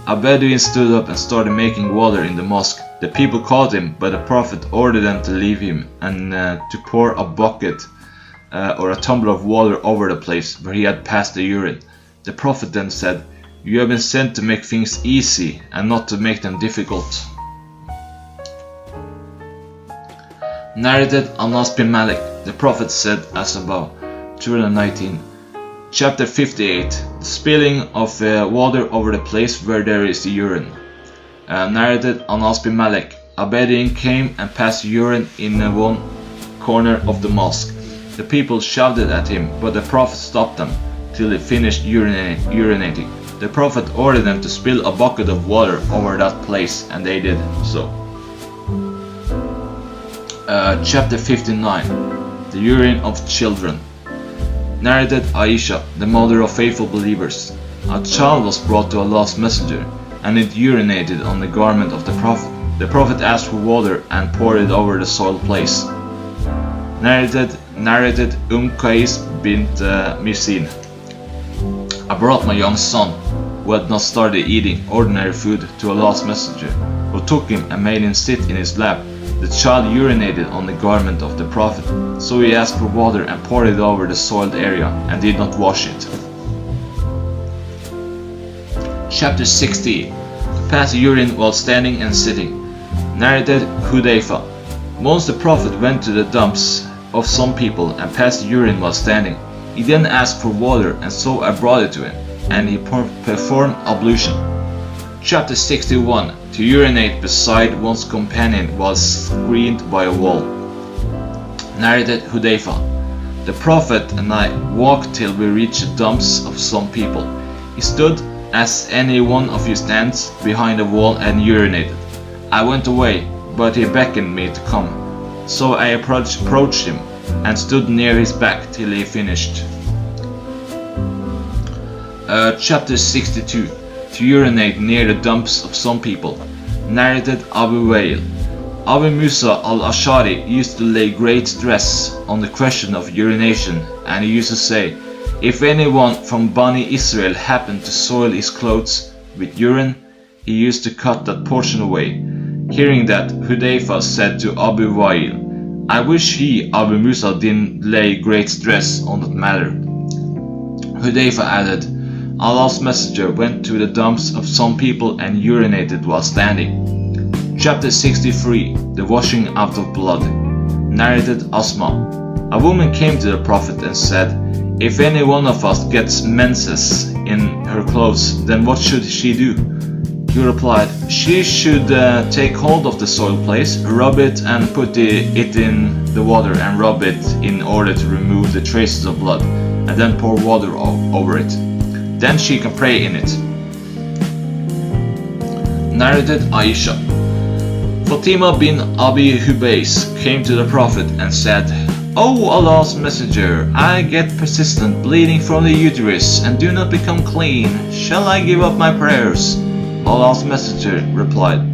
A Bedouin stood up and started making water in the mosque. The people caught him, but the Prophet ordered them to leave him and to pour a bucket or a tumbler of water over the place where he had passed the urine. The Prophet then said, "You have been sent to make things easy and not to make them difficult." Narrated Anas bin Malik. The Prophet said as above. 219. Chapter 58. The spilling of water over the place where there is the urine. Narrated Anas bin Malik. A Bedouin came and passed urine in one corner of the mosque. The people shouted at him, but the Prophet stopped them till he finished urinating. The Prophet ordered them to spill a bucket of water over that place, and they did so. Chapter 59. The urine of children. Narrated Aisha, the mother of faithful believers. A child was brought to Allah's Messenger, and it urinated on the garment of the Prophet. The Prophet asked for water and poured it over the soiled place. Narrated Qais bint Mirsin. I brought my young son, who had not started eating ordinary food, to Allah's Messenger, who took him and made him sit in his lap. The child urinated on the garment of the Prophet, so he asked for water and poured it over the soiled area and did not wash it. Chapter 60. Pass urine while standing and sitting. Narrated Hudayfa. Once the Prophet went to the dumps of some people and passed urine while standing. He then asked for water, and so I brought it to him, and he performed ablution. Chapter 61. To urinate beside one's companion while screened by a wall. Narrated Hudayfa. The Prophet and I walked till we reached the dumps of some people. He stood, as any one of you stands, behind a wall and urinated. I went away, but he beckoned me to come. So I approached him and stood near his back till he finished. Chapter 62. To urinate near the dumps of some people. Narrated Abu Wail. Abu Musa al-Ashari used to lay great stress on the question of urination, and he used to say, if anyone from Bani Israel happened to soil his clothes with urine, he used to cut that portion away. Hearing that, Hudayfa said to Abu Wail, I wish he, Abu Musa, didn't lay great stress on that matter. Hudayfa added, Allah's Messenger went to the dumps of some people and urinated while standing. Chapter 63. The washing out of blood. Narrated Asma. A woman came to the Prophet and said, if any one of us gets menses in her clothes, then what should she do? He replied, she should take hold of the soiled place, rub it and put it in the water and rub it in order to remove the traces of blood, and then pour water over it. Then she can pray in it. Narrated Aisha. Fatima bin Abi Hubays came to the Prophet and said, O Allah's Messenger, I get persistent bleeding from the uterus and do not become clean. Shall I give up my prayers? Allah's Messenger replied,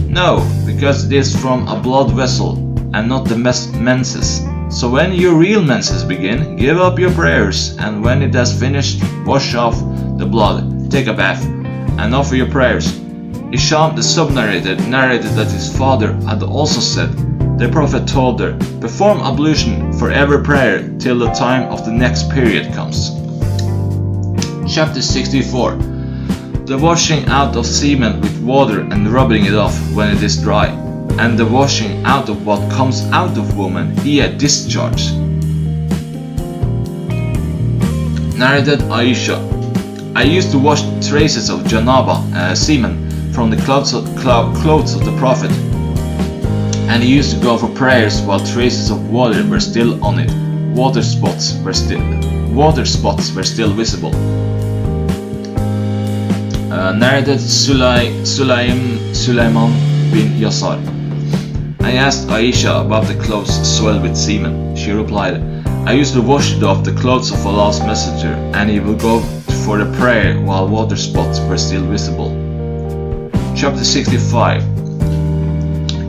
No, because it is from a blood vessel and not the menses. So when your real menses begin, give up your prayers, and when it has finished, wash off the blood, take a bath, and offer your prayers. Isham the sub-narrator narrated that his father had also said, the Prophet told her, perform ablution for every prayer till the time of the next period comes. Chapter 64. The washing out of semen with water and rubbing it off when it is dry, and the washing out of what comes out of woman via discharge. Narrated Aisha. I used to wash traces of janaba, semen, from the clothes of the Prophet, and he used to go for prayers while traces of water were still on it. Water spots were still visible. Narrated Sulaiman bin Yasar. I asked Aisha about the clothes soiled with semen. She replied, I used to wash it off the clothes of Allah's Messenger, and he would go for the prayer while water spots were still visible. Chapter 65.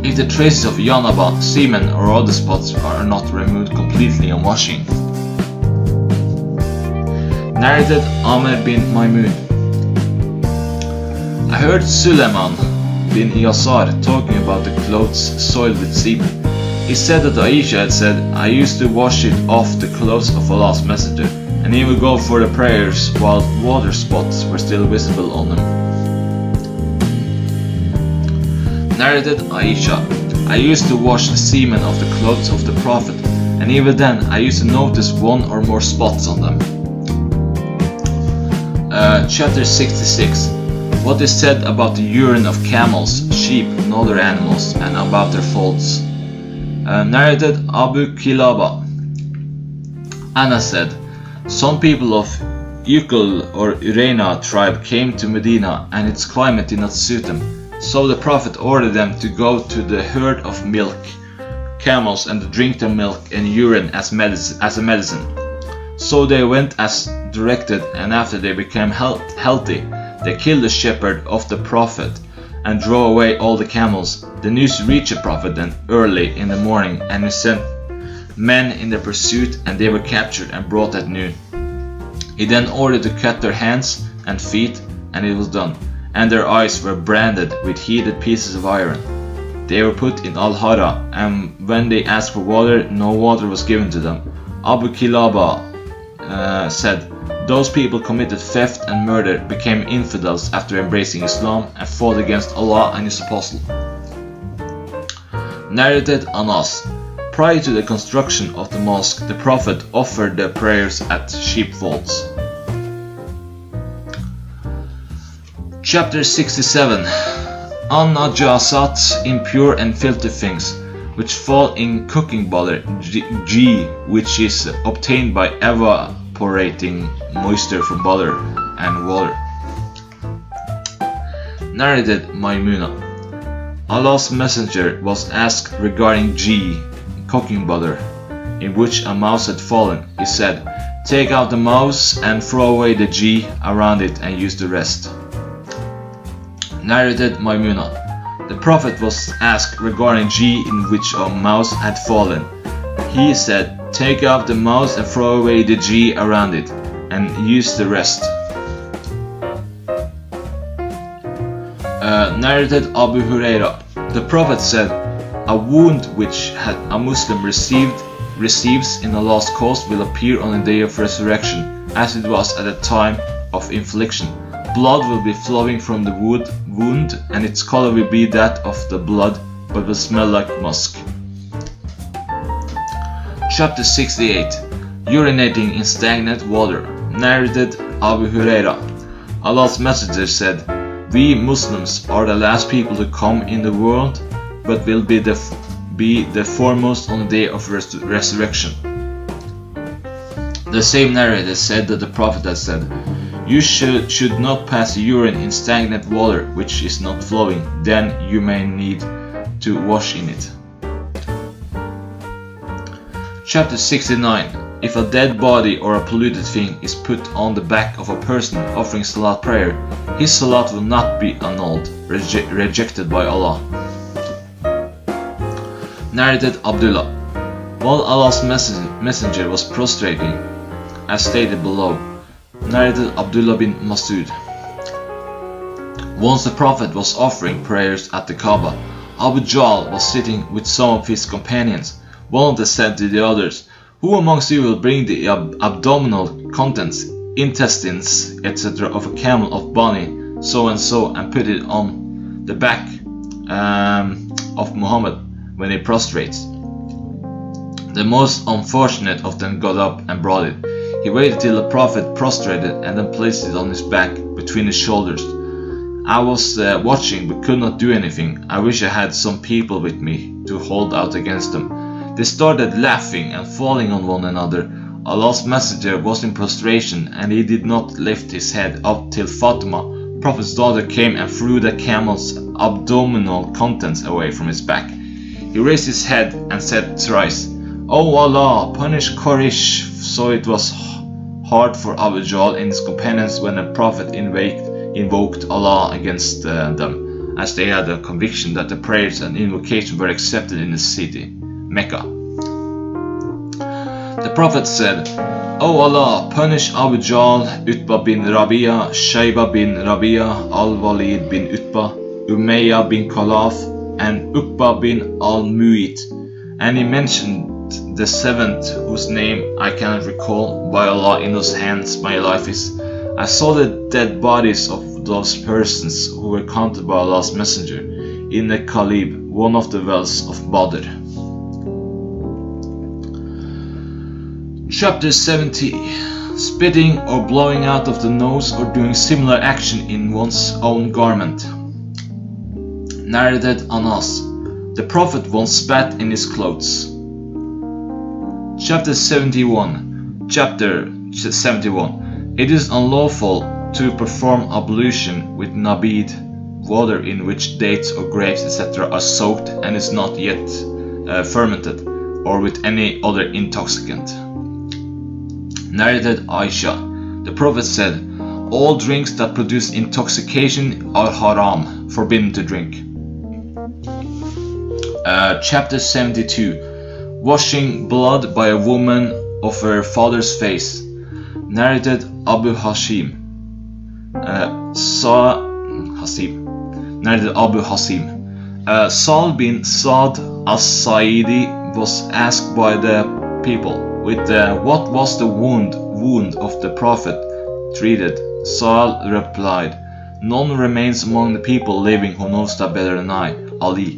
If the traces of janaba, semen or other spots are not removed completely on washing. Narrated Amr bin Maymun. I heard Sulaiman bin Yasar talking about the clothes soiled with semen. He said that Aisha had said, I used to wash it off the clothes of Allah's Messenger, and he would go for the prayers while water spots were still visible on them. Narrated Aisha. I used to wash the semen of the clothes of the Prophet, and even then I used to notice one or more spots on them. Chapter 66. What is said about the urine of camels, sheep and other animals, and about their folds. Narrated Abu Kilaba. Anna said, some people of Uqal or Urena tribe came to Medina, and its climate did not suit them. So the Prophet ordered them to go to the herd of camels, and to drink their milk and urine as a medicine. So they went as directed, and after they became healthy, they killed the shepherd of the Prophet and drove away all the camels. The news reached the Prophet then early in the morning, and he sent men in their pursuit, and they were captured and brought at noon. He then ordered to cut their hands and feet, and it was done, and their eyes were branded with heated pieces of iron. They were put in Al-Hara, and when they asked for water, no water was given to them. Abu Kilaba said, those people committed theft and murder, became infidels after embracing Islam, and fought against Allah and His Apostle. Narrated Anas. Prior to the construction of the mosque, the Prophet offered the prayers at sheepfolds. Chapter 67. An-Najasat, impure and filthy things, which fall in cooking butter, G, which is obtained by evaporating moisture from butter and water. Narrated Maimuna. Allah's Messenger was asked regarding G, cooking butter, in which a mouse had fallen. He said, take out the mouse and throw away the G around it and use the rest. Narrated Maimuna. The Prophet was asked regarding G in which a mouse had fallen. He said, take out the mouse and throw away the G around it and use the rest. Narrated Abu Huraira. The Prophet said, a wound which a Muslim receives in Allah's cause will appear on the day of resurrection, as it was at the time of infliction. Blood will be flowing from the wound, and its color will be that of the blood, but will smell like musk. Chapter 68. Urinating in stagnant water. Narrated Abu Huraira. Allah's Messenger said, We Muslims are the last people to come in the world, but will be the foremost on the day of resurrection. The same narrator said that the Prophet had said, "You should not pass urine in stagnant water which is not flowing, then you may need to wash in it." Chapter 69. If a dead body or a polluted thing is put on the back of a person offering salat prayer, his salat will not be annulled, rejected by Allah. Narrated Abdullah. While Allah's messenger was prostrating, as stated below. Narrated Abdullah bin Masud. Once the Prophet was offering prayers at the Kaaba. Abu Jahl was sitting with some of his companions. One of them said to the others, "Who amongst you will bring the abdominal contents, intestines, etc. of a camel of Bani, so and so, and put it on the back of Muhammad when he prostrates?" The most unfortunate of them got up and brought it. He waited till the Prophet prostrated and then placed it on his back between his shoulders. I was watching but could not do anything. I wish I had some people with me to hold out against them. They started laughing and falling on one another. Allah's messenger was in prostration and he did not lift his head up till Fatima, Prophet's daughter, came and threw the camel's abdominal contents away from his back. He raised his head and said thrice, "O Allah, punish Quraysh." So it was hard for Abu Jahl and his companions when the Prophet invoked Allah against them, as they had a conviction that the prayers and invocation were accepted in the city, Mecca. The Prophet said, "O Allah, punish Abu Jahl, Utbah bin Rabi'a, Shayba bin Rabi'a, Al-Walid bin Utbah, Umayyah bin Khalaf, and Uqba bin Al-Mu'it." And he mentioned the seventh, whose name I cannot recall. By Allah, in whose hands my life is. I saw the dead bodies of those persons who were counted by Allah's messenger in the Kalib, one of the wells of Badr. Chapter 70. Spitting or blowing out of the nose or doing similar action in one's own garment. Narrated Anas. The Prophet once spat in his clothes. Chapter 71. It is unlawful to perform ablution with nabid, water in which dates or grapes etc. are soaked and is not yet fermented, or with any other intoxicant. Narrated Aisha. The Prophet said, "All drinks that produce intoxication are haram, forbidden to drink." Chapter 72. Washing blood by a woman of her father's face. Narrated Abu Hashim. Narrated Abu Hasim. Sal bin Sa'd as-Sa'idi was asked by the people, what was the wound of the Prophet treated? Sal replied, "None remains among the people living who knows that better than I. Ali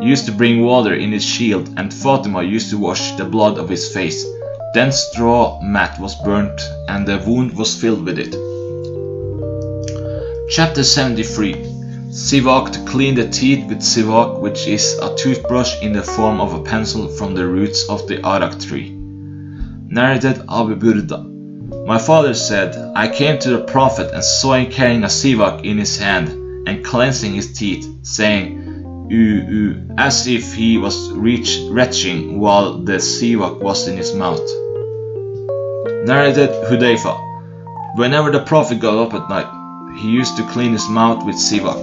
used to bring water in his shield, and Fatima used to wash the blood of his face. Then straw mat was burnt, and the wound was filled with it." Chapter 73. Sivak, to clean the teeth with sivak, which is a toothbrush in the form of a pencil from the roots of the arak tree. Narrated Abu Burda. My father said, "I came to the Prophet and saw him carrying a sivak in his hand and cleansing his teeth, saying, as if he was retching while the sivak was in his mouth." Narrated Hudayfa. Whenever the Prophet got up at night, he used to clean his mouth with sivak.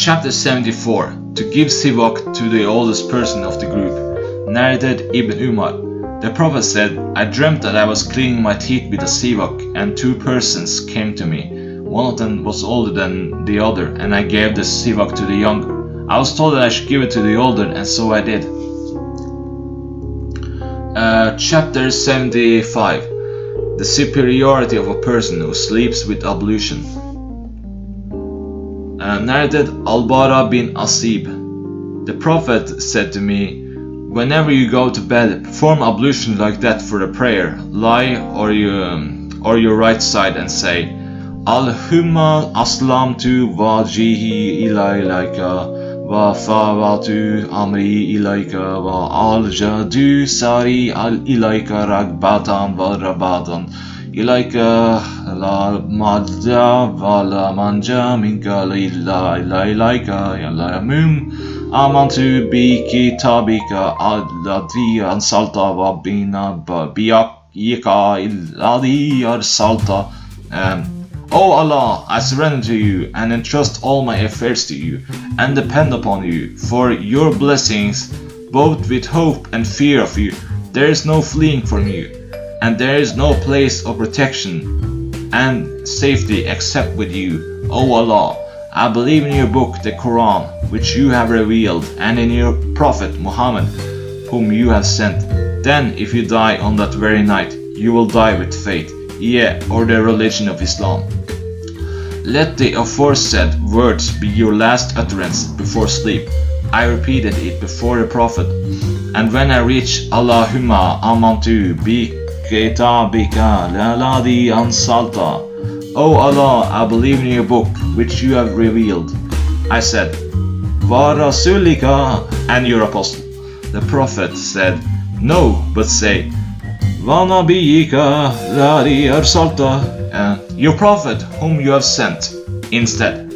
Chapter 74. To give sivak to the oldest person of the group. Narrated Ibn Umar. The Prophet said, "I dreamt that I was cleaning my teeth with a sivak, and two persons came to me. One of them was older than the other, and I gave the sivak to the younger. I was told that I should give it to the older, and so I did." Chapter 75. The superiority of a person who sleeps with ablution. Narrated Al-Bara bin Asib. The Prophet said to me, "Whenever you go to bed, perform ablution like that for the prayer. Lie or your right side and say, Allahumma aslamtu wajhi ilayka wa fawatu amri ilayka wa aljadu sari ilayka ragbatan wa rabatan ilayka la madja wa la manja minka illa ilayka ya la mum amantu bi kitabika alladhi ansalta wa bina biyaka alladhi arsalta. O Allah, I surrender to you and entrust all my affairs to you and depend upon you for your blessings, both with hope and fear of you. There is no fleeing from you, and there is no place of protection and safety except with you. O Allah, I believe in your book, the Quran, which you have revealed, and in your Prophet Muhammad, whom you have sent. Then, if you die on that very night, you will die with faith, or the religion of Islam. Let the aforesaid words be your last utterance before sleep. I repeated it before the Prophet, and when I reached Allahumma amantu bi kitabika laladi ansalta. O Allah, I believe in your book which you have revealed. I said, Wa rasulika, and your apostle. The Prophet said, no, but say, Wa nabiyika ladi arsalta, your Prophet whom you have sent, instead.